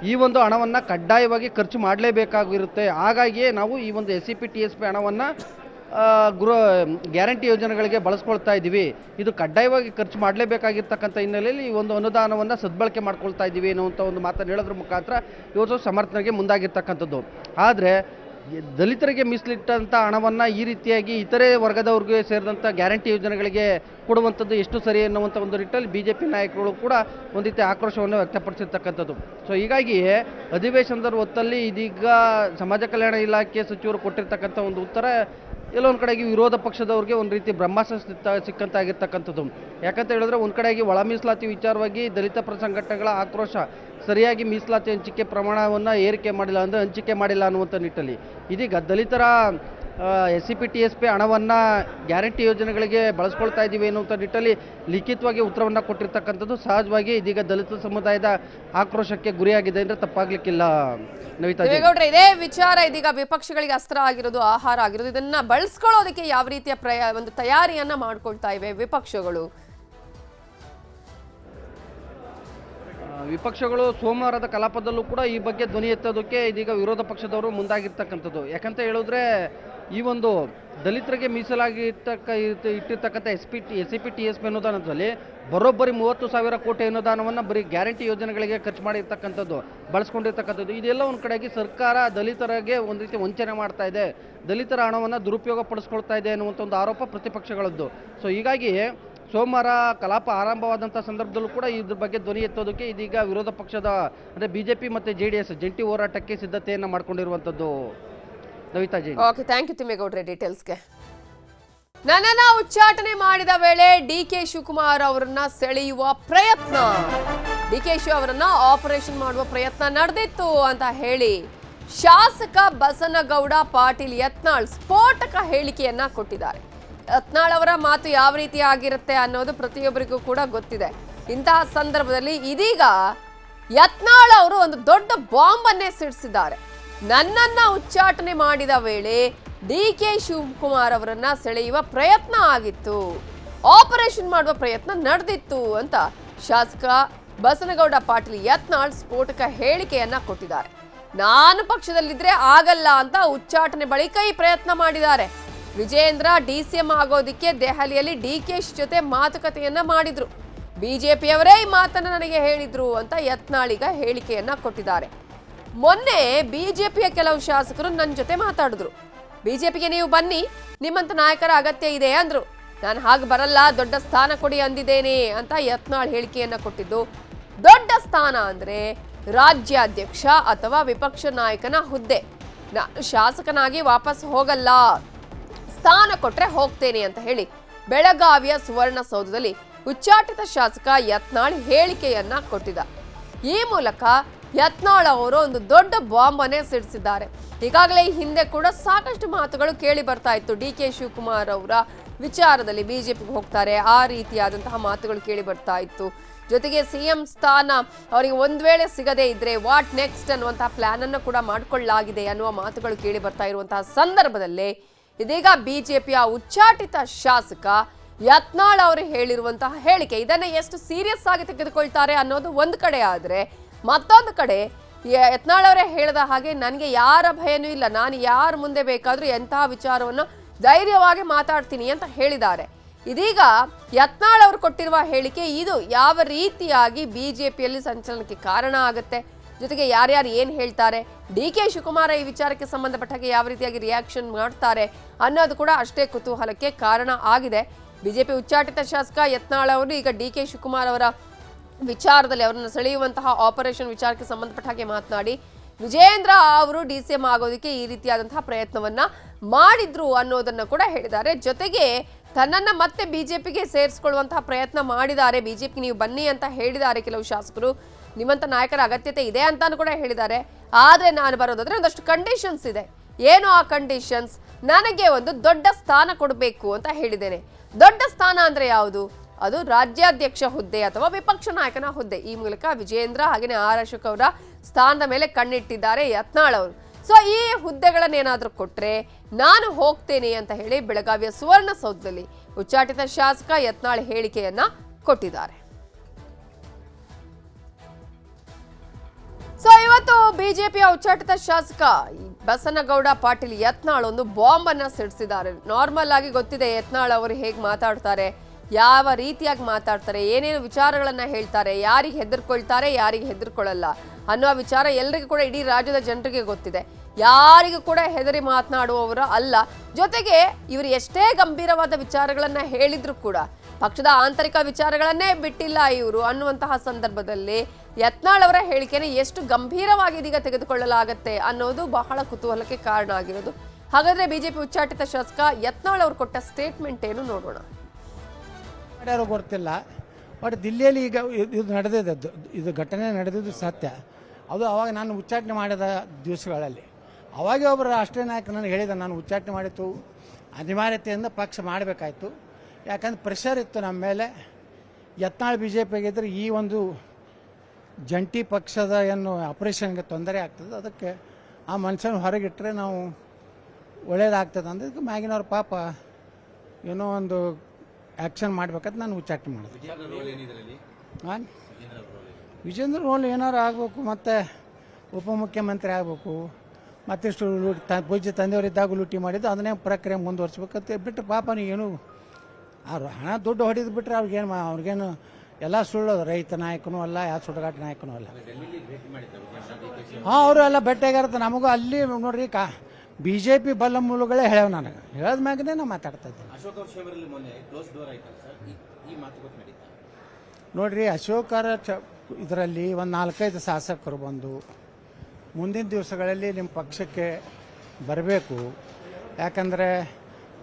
ಈ ಒಂದು ಹಣವನ್ನು ಕಡ್ಡಾಯವಾಗಿ ಖರ್ಚು ಮಾಡಲೇಬೇಕಾಗಿರುತ್ತೆ. ಹಾಗಾಗಿಯೇ ನಾವು ಈ ಒಂದು SCPTSP ಹಣವನ್ನು ಗ್ಯಾರಂಟಿ ಯೋಜನೆಗಳಿಗೆ ಬಳಸ್ಕೊಳ್ತಾ ಇದ್ದೀವಿ. ಇದು ಕಡ್ಡಾಯವಾಗಿ ಖರ್ಚು ಮಾಡಲೇಬೇಕಾಗಿರ್ತಕ್ಕಂಥ ಹಿನ್ನೆಲೆಯಲ್ಲಿ ಈ ಒಂದು ಅನುದಾನವನ್ನು ಸದ್ಬಳಕೆ ಮಾಡ್ಕೊಳ್ತಾ ಇದ್ದೀವಿ ಅನ್ನುವಂಥ ಒಂದು ಮಾತನ್ನು ಹೇಳೋದ್ರ ಮುಖಾಂತರ ಇವತ್ತು ಸಮರ್ಥನೆಗೆ ಮುಂದಾಗಿರ್ತಕ್ಕಂಥದ್ದು. ಆದರೆ ದಲಿತರಿಗೆ ಮೀಸಲಿಟ್ಟಂಥ ಹಣವನ್ನು ಈ ರೀತಿಯಾಗಿ ಇತರೆ ವರ್ಗದವ್ರಿಗೆ ಸೇರಿದಂಥ ಗ್ಯಾರಂಟಿ ಯೋಜನೆಗಳಿಗೆ ಕೊಡುವಂಥದ್ದು ಎಷ್ಟು ಸರಿ ಅನ್ನುವಂಥ ಒಂದು ನಿಟ್ಟಲ್ಲಿ BJP ನಾಯಕರು ಕೂಡ ಒಂದು ರೀತಿ ಆಕ್ರೋಶವನ್ನು ವ್ಯಕ್ತಪಡಿಸಿರ್ತಕ್ಕಂಥದ್ದು. ಸೊ ಹೀಗಾಗಿ ಅಧಿವೇಶನದ ಹೊತ್ತಲ್ಲಿ ಇದೀಗ ಸಮಾಜ ಕಲ್ಯಾಣ ಇಲಾಖೆ ಸಚಿವರು ಕೊಟ್ಟಿರ್ತಕ್ಕಂಥ ಒಂದು ಉತ್ತರ ಎಲ್ಲೊಂದು ಕಡೆಗೆ ವಿರೋಧ ಪಕ್ಷದವ್ರಿಗೆ ಒಂದು ರೀತಿ ಬ್ರಹ್ಮಾಸ್ತ್ರ ಸಿಕ್ಕಂತಾಗಿರ್ತಕ್ಕಂಥದ್ದು. ಯಾಕಂತ ಹೇಳಿದ್ರೆ ಒಂದು ಕಡೆಗೆ ಒಳ ಮೀಸಲಾತಿ ವಿಚಾರವಾಗಿ ದಲಿತ ಪರ ಸಂಘಟನೆಗಳ ಆಕ್ರೋಶ, ಸರಿಯಾಗಿ ಮೀಸಲಾತಿ ಹಂಚಿಕೆ ಪ್ರಮಾಣವನ್ನು ಏರಿಕೆ ಮಾಡಿಲ್ಲ ಅಂದರೆ ಹಂಚಿಕೆ ಮಾಡಿಲ್ಲ ಅನ್ನುವಂಥ ನಿಟ್ಟಲ್ಲಿ ಇದೀಗ ದಲಿತರ SCPTSP ಹಣವನ್ನು ಗ್ಯಾರಂಟಿ ಯೋಜನೆಗಳಿಗೆ ಬಳಸ್ಕೊಳ್ತಾ ಇದ್ದೀವಿ ಅನ್ನುವಂಥ ನಿಟ್ಟಲ್ಲಿ ಲಿಖಿತವಾಗಿ ಉತ್ತರವನ್ನು ಕೊಟ್ಟಿರ್ತಕ್ಕಂಥದ್ದು ಸಹಜವಾಗಿ ಇದೀಗ ದಲಿತ ಸಮುದಾಯದ ಆಕ್ರೋಶಕ್ಕೆ ಗುರಿಯಾಗಿದೆ ಅಂದರೆ ತಪ್ಪಾಗ್ಲಿಕ್ಕಿಲ್ಲ. ನವಿತಾ ದೇವೇಗೌಡ್ರೆ, ಇದೇ ವಿಚಾರ ಇದೀಗ ವಿಪಕ್ಷಗಳಿಗೆ ಅಸ್ತ್ರ ಆಗಿರೋದು, ಆಹಾರ ಆಗಿರೋದು. ಇದನ್ನ ಬಳಸ್ಕೊಳ್ಳೋದಕ್ಕೆ ಯಾವ ರೀತಿಯ ಒಂದು ತಯಾರಿಯನ್ನ ಮಾಡ್ಕೊಳ್ತಾ ಇವೆ ವಿಪಕ್ಷಗಳು? ವಿಪಕ್ಷಗಳು ಸೋಮವಾರದ ಕಲಾಪದಲ್ಲೂ ಕೂಡ ಈ ಬಗ್ಗೆ ಧ್ವನಿ ಎತ್ತೋದಕ್ಕೆ ಇದೀಗ ವಿರೋಧ ಪಕ್ಷದವರು ಮುಂದಾಗಿರ್ತಕ್ಕಂಥದ್ದು. ಯಾಕಂತ ಹೇಳಿದ್ರೆ ಈ ಒಂದು ದಲಿತರಿಗೆ ಮೀಸಲಾಗಿ ಇಟ್ಟಿರ್ತಕ್ಕಂಥ SCPTSP ಅನುದಾನದಲ್ಲಿ ಬರೋಬ್ಬರಿ 30,000 ಕೋಟಿ ಅನುದಾನವನ್ನು ಬರೀ ಗ್ಯಾರಂಟಿ ಯೋಜನೆಗಳಿಗೆ ಖರ್ಚು ಮಾಡಿರ್ತಕ್ಕಂಥದ್ದು, ಬಳಸ್ಕೊಂಡಿರ್ತಕ್ಕಂಥದ್ದು. ಇದೆಲ್ಲ ಒಂದು ಕಡೆಗೆ ಸರ್ಕಾರ ದಲಿತರಿಗೆ ಒಂದು ರೀತಿ ವಂಚನೆ ಮಾಡ್ತಾ ಇದೆ, ದಲಿತರ ಹಣವನ್ನು ದುರುಪಯೋಗ ಪಡಿಸ್ಕೊಳ್ತಾ ಇದೆ ಅನ್ನುವಂಥ ಒಂದು ಆರೋಪ ಪ್ರತಿಪಕ್ಷಗಳದ್ದು. ಸೊ ಹೀಗಾಗಿ ಸೋಮವಾರ ಕಲಾಪ ಆರಂಭವಾದಂಥ ಸಂದರ್ಭದಲ್ಲೂ ಕೂಡ ಇದ್ರ ಬಗ್ಗೆ ಧ್ವನಿ ಎತ್ತೋದಕ್ಕೆ ಇದೀಗ ವಿರೋಧ ಪಕ್ಷದ ಅಂದರೆ BJP ಮತ್ತು JDS ಜಂಟಿ ಹೋರಾಟಕ್ಕೆ ಸಿದ್ಧತೆಯನ್ನು ಮಾಡ್ಕೊಂಡಿರುವಂಥದ್ದು. Navita Jain. Okay, thank you ತಿಮ್ಮೇಗೌಡ್ರೆ ಡೀಟೇಲ್ಸ್ಗೆ. ನನ್ನನ್ನ ಉಚ್ಚಾಟನೆ ಮಾಡಿದ ವೇಳೆ DK ಶಿವಕುಮಾರ್ ಅವರನ್ನ ಸೆಳೆಯುವ ಪ್ರಯತ್ನ, DK ಶಿವ ಅವರನ್ನ ಆಪರೇಷನ್ ಮಾಡುವ ಪ್ರಯತ್ನ ನಡೆದಿತ್ತು ಅಂತ ಹೇಳಿ ಶಾಸಕ ಬಸನಗೌಡ ಪಾಟೀಲ್ ಯತ್ನಾಳ್ ಸ್ಫೋಟಕ ಹೇಳಿಕೆಯನ್ನ ಕೊಟ್ಟಿದ್ದಾರೆ. ಯತ್ನಾಳ್ ಅವರ ಮಾತು ಯಾವ ರೀತಿ ಆಗಿರುತ್ತೆ ಅನ್ನೋದು ಪ್ರತಿಯೊಬ್ಬರಿಗೂ ಕೂಡ ಗೊತ್ತಿದೆ. ಇಂತಹ ಸಂದರ್ಭದಲ್ಲಿ ಇದೀಗ ಯತ್ನಾಳ್ ಅವರು ಒಂದು ದೊಡ್ಡ ಬಾಂಬ್ ಅನ್ನೇ ಸಿಡಿಸಿದ್ದಾರೆ. ನನ್ನನ್ನ ಉಚ್ಚಾಟನೆ ಮಾಡಿದ ವೇಳೆ DK ಶಿವಕುಮಾರ್ ಅವರನ್ನ ಸೆಳೆಯುವ ಪ್ರಯತ್ನ ಆಗಿತ್ತು, ಆಪರೇಷನ್ ಮಾಡುವ ಪ್ರಯತ್ನ ನಡೆದಿತ್ತು ಅಂತ ಶಾಸಕ ಬಸನಗೌಡ ಪಾಟೀಲ್ ಯತ್ನಾಳ್ ಸ್ಫೋಟಕ ಹೇಳಿಕೆಯನ್ನ ಕೊಟ್ಟಿದ್ದಾರೆ. ನಾನು ಪಕ್ಷದಲ್ಲಿದ್ರೆ ಆಗಲ್ಲ ಅಂತ ಉಚ್ಚಾಟನೆ ಬಳಿಕ ಈ ಪ್ರಯತ್ನ ಮಾಡಿದ್ದಾರೆ. ವಿಜಯೇಂದ್ರ DCM ಆಗೋದಿಕ್ಕೆ ದೆಹಲಿಯಲ್ಲಿ DK ಜೊತೆ ಮಾತುಕತೆಯನ್ನ ಮಾಡಿದ್ರು. BJPಯವರೇ ಈ ಮಾತನ್ನ ನನಗೆ ಹೇಳಿದ್ರು ಅಂತ ಯತ್ನಾಳ್ ಈಗ ಹೇಳಿಕೆಯನ್ನ ಕೊಟ್ಟಿದ್ದಾರೆ. ಮೊನ್ನೆ BJPಯ ಕೆಲವು ಶಾಸಕರು ನನ್ನ ಜೊತೆ ಮಾತಾಡಿದ್ರು. BJPಗೆ ನೀವು ಬನ್ನಿ, ನಿಮ್ಮಂತ ನಾಯಕರ ಅಗತ್ಯ ಇದೆ ಅಂದ್ರು. ನಾನು ಹಾಗೆ ಬರಲ್ಲ, ದೊಡ್ಡ ಸ್ಥಾನ ಕೊಡಿ ಅಂದಿದ್ದೇನೆ ಅಂತ ಯತ್ನಾಳ್ ಹೇಳಿಕೆಯನ್ನ ಕೊಟ್ಟಿದ್ದು. ದೊಡ್ಡ ಸ್ಥಾನ ಅಂದ್ರೆ ರಾಜ್ಯಾಧ್ಯಕ್ಷ ಅಥವಾ ವಿಪಕ್ಷ ನಾಯಕನ ಹುದ್ದೆ. ನಾನು ಶಾಸಕನಾಗಿ ವಾಪಸ್ ಹೋಗಲ್ಲ, ಸ್ಥಾನ ಕೊಟ್ರೆ ಹೋಗ್ತೇನೆ ಅಂತ ಹೇಳಿ ಬೆಳಗಾವಿಯ ಸುವರ್ಣಸೌಧದಲ್ಲಿ ಉಚ್ಚಾಟಿತ ಶಾಸಕ ಯತ್ನಾಳ್ ಹೇಳಿಕೆಯನ್ನ ಕೊಟ್ಟಿದ್ದ. ಈ ಮೂಲಕ ಯತ್ನಾಳ್ ಅವರು ಒಂದು ದೊಡ್ಡ ಬಾಂಬ್ ಅನ್ನೇ ಸಿಡಿಸಿದ್ದಾರೆ. ಈಗಾಗಲೇ ಹಿಂದೆ ಕೂಡ ಸಾಕಷ್ಟು ಮಾತುಗಳು ಕೇಳಿ ಬರ್ತಾ ಇತ್ತು. DK ಶಿವಕುಮಾರ್ ಅವರ ವಿಚಾರದಲ್ಲಿ BJPಗೆ ಹೋಗ್ತಾರೆ, ಆ ರೀತಿಯಾದಂತಹ ಮಾತುಗಳು ಕೇಳಿ ಬರ್ತಾ ಇತ್ತು. ಜೊತೆಗೆ CM ಸ್ಥಾನ ಅವರಿಗೆ ಒಂದ್ ವೇಳೆ ಸಿಗದೇ ಇದ್ರೆ ವಾಟ್ ನೆಕ್ಸ್ಟ್ ಅನ್ನುವಂತಹ ಪ್ಲಾನ್ ಅನ್ನು ಕೂಡ ಮಾಡಿಕೊಳ್ಳಲಾಗಿದೆ ಅನ್ನುವ ಮಾತುಗಳು ಕೇಳಿ ಬರ್ತಾ ಇರುವಂತಹ ಸಂದರ್ಭದಲ್ಲೇ ಇದೀಗ BJPಯ ಉಚ್ಚಾಟಿತ ಶಾಸಕ ಯತ್ನಾಳ್ ಅವರು ಹೇಳಿರುವಂತಹ ಹೇಳಿಕೆ. ಇದನ್ನ ಎಷ್ಟು ಸೀರಿಯಸ್ ಆಗಿ ತೆಗೆದುಕೊಳ್ತಾರೆ ಅನ್ನೋದು ಒಂದು ಕಡೆ ಆದ್ರೆ, ಮತ್ತೊಂದು ಕಡೆ ಯತ್ನಾಳ್ ಅವರೇ ಹೇಳಿದ ಹಾಗೆ ನನಗೆ ಯಾರ ಭಯನೂ ಇಲ್ಲ, ನಾನು ಯಾರ ಮುಂದೆ ಬೇಕಾದ್ರೂ ಎಂತಹ ವಿಚಾರವನ್ನು ಧೈರ್ಯವಾಗಿ ಮಾತಾಡ್ತೀನಿ ಅಂತ ಹೇಳಿದ್ದಾರೆ. ಇದೀಗ ಯತ್ನಾಳ್ ಅವರು ಕೊಟ್ಟಿರುವ ಹೇಳಿಕೆ ಇದು ಯಾವ ರೀತಿಯಾಗಿ ಬಿಜೆಪಿಯಲ್ಲಿ ಸಂಚಲನಕ್ಕೆ ಕಾರಣ ಆಗುತ್ತೆ, ಜೊತೆಗೆ ಯಾರ್ಯಾರು ಏನು ಹೇಳ್ತಾರೆ, DK ಶಿವಕುಮಾರ್ ಈ ವಿಚಾರಕ್ಕೆ ಸಂಬಂಧಪಟ್ಟ ಹಾಗೆ ಯಾವ ರೀತಿಯಾಗಿ ರಿಯಾಕ್ಷನ್ ಮಾಡ್ತಾರೆ ಅನ್ನೋದು ಕೂಡ ಅಷ್ಟೇ ಕುತೂಹಲಕ್ಕೆ ಕಾರಣ ಆಗಿದೆ. ಬಿಜೆಪಿ ಉಚ್ಚಾಟಿತ ಶಾಸಕ ಯತ್ನಾಳ್ ಅವರು ಈಗ DK ಶಿವಕುಮಾರ್ ಅವರ ವಿಚಾರದಲ್ಲಿ ಅವರನ್ನು ಸೆಳೆಯುವಂತಹ ಆಪರೇಷನ್ ವಿಚಾರಕ್ಕೆ ಸಂಬಂಧಪಟ್ಟ ಹಾಗೆ ಮಾತನಾಡಿ, ವಿಜೇಂದ್ರ ಅವರು DCM ಆಗೋದಕ್ಕೆ ಈ ರೀತಿಯಾದಂತಹ ಪ್ರಯತ್ನವನ್ನ ಮಾಡಿದ್ರು ಅನ್ನೋದನ್ನ ಕೂಡ ಹೇಳಿದ್ದಾರೆ. ಜೊತೆಗೆ ತನ್ನನ್ನ ಮತ್ತೆ ಬಿಜೆಪಿಗೆ ಸೇರಿಸಿಕೊಳ್ಳುವಂತಹ ಪ್ರಯತ್ನ ಮಾಡಿದ್ದಾರೆ, ಬಿಜೆಪಿ ನೀವು ಬನ್ನಿ ಅಂತ ಹೇಳಿದ್ದಾರೆ ಕೆಲವು ಶಾಸಕರು, ನಿಮ್ಮಂತ ನಾಯಕರ ಅಗತ್ಯತೆ ಇದೆ ಅಂತಾನು ಕೂಡ ಹೇಳಿದ್ದಾರೆ. ಆದ್ರೆ ನಾನು ಬರೋದಾದ್ರೆ ಒಂದಷ್ಟು ಕಂಡೀಷನ್ಸ್ ಇದೆ. ಏನು ಆ ಕಂಡೀಷನ್ಸ್? ನನಗೆ ಒಂದು ದೊಡ್ಡ ಸ್ಥಾನ ಕೊಡಬೇಕು ಅಂತ ಹೇಳಿದ್ದೇನೆ. ದೊಡ್ಡ ಸ್ಥಾನ ಅಂದ್ರೆ ಯಾವುದು? ಅದು ರಾಜ್ಯಾಧ್ಯಕ್ಷ ಹುದ್ದೆ ಅಥವಾ ವಿಪಕ್ಷ ನಾಯಕನ ಹುದ್ದೆ. ಈ ಮೂಲಕ ವಿಜೇಂದ್ರ ಹಾಗೆಯೇ ಆರ್ ಅಶೋಕ್ ಅವರ ಸ್ಥಾನದ ಮೇಲೆ ಕಣ್ಣಿಟ್ಟಿದ್ದಾರೆ ಯತ್ನಾಳ್ ಅವರು. ಸೊ ಈ ಹುದ್ದೆಗಳನ್ನೇನಾದ್ರೂ ಕೊಟ್ರೆ ನಾನು ಹೋಗ್ತೇನೆ ಅಂತ ಹೇಳಿ ಬೆಳಗಾವಿಯ ಸುವರ್ಣಸೌಧದಲ್ಲಿ ಉಚ್ಚಾಟಿತ ಶಾಸಕ ಯತ್ನಾಳ್ ಹೇಳಿಕೆಯನ್ನ ಕೊಟ್ಟಿದ್ದಾರೆ. ಸೊ ಇವತ್ತು ಬಿಜೆಪಿಯ ಉಚ್ಚಾಟಿತ ಶಾಸಕ ಬಸನಗೌಡ ಪಾಟೀಲ್ ಯತ್ನಾಳ್ ಒಂದು ಬಾಂಬ್ ಅನ್ನ ಸಿಡಿಸಿದ್ದಾರೆ. ನಾರ್ಮಲ್ ಆಗಿ ಗೊತ್ತಿದೆ ಯತ್ನಾಳ್ ಅವರು ಹೇಗೆ ಮಾತಾಡ್ತಾರೆ, ಯಾವ ರೀತಿಯಾಗಿ ಮಾತಾಡ್ತಾರೆ, ಏನೇನು ವಿಚಾರಗಳನ್ನ ಹೇಳ್ತಾರೆ, ಯಾರಿಗೆ ಹೆದರ್ಕೊಳ್ತಾರೆ, ಯಾರಿಗೆ ಹೆದರ್ಕೊಳ್ಳಲ್ಲ ಅನ್ನೋ ವಿಚಾರ ಎಲ್ಲರಿಗೂ ಕೂಡ, ಇಡೀ ರಾಜ್ಯದ ಜನರಿಗೆ ಗೊತ್ತಿದೆ. ಯಾರಿಗೂ ಕೂಡ ಹೆದರಿ ಮಾತನಾಡುವವರು ಅಲ್ಲ. ಜೊತೆಗೆ ಇವರು ಎಷ್ಟೇ ಗಂಭೀರವಾದ ವಿಚಾರಗಳನ್ನ ಹೇಳಿದ್ರು ಕೂಡ ಪಕ್ಷದ ಆಂತರಿಕ ವಿಚಾರಗಳನ್ನೇ ಬಿಟ್ಟಿಲ್ಲ ಇವರು ಅನ್ನುವಂತಹ ಸಂದರ್ಭದಲ್ಲಿ ಯತ್ನಾಳ್ ಅವರ ಹೇಳಿಕೆಯನ್ನು ಎಷ್ಟು ಗಂಭೀರವಾಗಿ ಇದೀಗ ತೆಗೆದುಕೊಳ್ಳಲಾಗತ್ತೆ ಅನ್ನೋದು ಬಹಳ ಕುತೂಹಲಕ್ಕೆ ಕಾರಣ ಆಗಿರೋದು. ಹಾಗಾದ್ರೆ ಬಿಜೆಪಿ ಉಚ್ಚಾಟಿತ ಶಾಸಕ ಯತ್ನಾಳ್ ಅವರು ಕೊಟ್ಟ ಸ್ಟೇಟ್ಮೆಂಟ್ ಏನು ನೋಡೋಣ. ಯಾರು ಗೊತ್ತಿಲ್ಲ, ಬಟ್ ದಿಲ್ಲಿಯಲ್ಲಿ ಈಗ ಇದು ನಡೆದಿದ್ದು, ಇದು ಘಟನೆ ನಡೆದಿದ್ದು ಸತ್ಯ. ಅದು ಅವಾಗ ನಾನು ಉಚ್ಚಾಟನೆ ಮಾಡಿದ ದಿವಸಗಳಲ್ಲಿ ಅವಾಗ ಒಬ್ಬರು ರಾಷ್ಟ್ರೀಯ ನಾಯಕ ನನಗೆ ಹೇಳಿದ, ನಾನು ಉಚ್ಚಾಟನೆ ಮಾಡಿತ್ತು, ಅನಿವಾರ್ಯತೆಯಿಂದ ಪಕ್ಷ ಮಾಡಬೇಕಾಯ್ತು, ಯಾಕಂದ್ರೆ ಪ್ರೆಷರ್ ಇತ್ತು ನಮ್ಮ ಮೇಲೆ. ಯತ್ನಾಳ್ ಬಿಜೆಪಿಗಿದ್ರೆ ಈ ಒಂದು ಜಂಟಿ ಪಕ್ಷದ ಏನು ಆಪರೇಷನ್ಗೆ ತೊಂದರೆ ಆಗ್ತದೆ, ಅದಕ್ಕೆ ಆ ಮನುಷ್ಯನ ಹೊರಗಿಟ್ಟರೆ ನಾವು ಒಳ್ಳೇದಾಗ್ತದೆ ಅಂದ್ರೆ ಮ್ಯಾಗಿನವ್ರ ಪಾಪ ಏನೋ ಒಂದು ಆ್ಯಕ್ಷನ್ ಮಾಡ್ಬೇಕಂತ ನಾನು ಉಚ್ಚಾಟನೆ ಮಾಡಿದೆ. ಹಾಂ, ವಿಜೇಂದ್ರ ರೋಲ್ ಏನಾರು ಆಗಬೇಕು, ಮತ್ತು ಉಪಮುಖ್ಯಮಂತ್ರಿ ಆಗಬೇಕು, ಮತ್ತಿಷ್ಟು ಪೂಜ್ಯ ತಂದೆಯವರಿದ್ದಾಗ ಲೂಟಿ ಮಾಡಿದ್ದು ಅದನ್ನೇ ಪ್ರಕ್ರಿಯೆ ಮುಂದುವರ್ಸ್ಬೇಕಂತ ಬಿಟ್ಟು ಪಾಪ ಏನು ಅವ್ರು ಹಣ ದುಡ್ಡು ಹೊಡೆದು ಬಿಟ್ಟರೆ ಅವ್ರಿಗೇನು ಎಲ್ಲ ಸುಳ್ಳು, ರೈತ ನಾಯಕನೂ ಅಲ್ಲ, ಯಾವ ಸುಡುಗಾಟ ನಾಯಕನೂ ಅಲ್ಲ. ಹಾಂ, ಅವರು ಎಲ್ಲ ಭೇಟಿಯಾಗಿರುತ್ತೆ. ನಮಗೂ ಅಲ್ಲಿ ನೋಡ್ರಿ ಬಿಜೆಪಿ ಬಲ್ಲ ಮೂಲಗಳೇ ಹೇಳ್ಯಾವ, ನನಗೆ ಹೇಳದ ಮ್ಯಾಗನೇ ನಾನು ಮಾತಾಡ್ತಾ ಇದ್ದೀನಿ. ನೋಡ್ರಿ, ಅಶೋಕರ ಇದರಲ್ಲಿ ಒಂದು 4-5 ಶಾಸಕರು ಬಂದು ಮುಂದಿನ ದಿವಸಗಳಲ್ಲಿ ನಿಮ್ಮ ಪಕ್ಷಕ್ಕೆ ಬರಬೇಕು, ಯಾಕಂದರೆ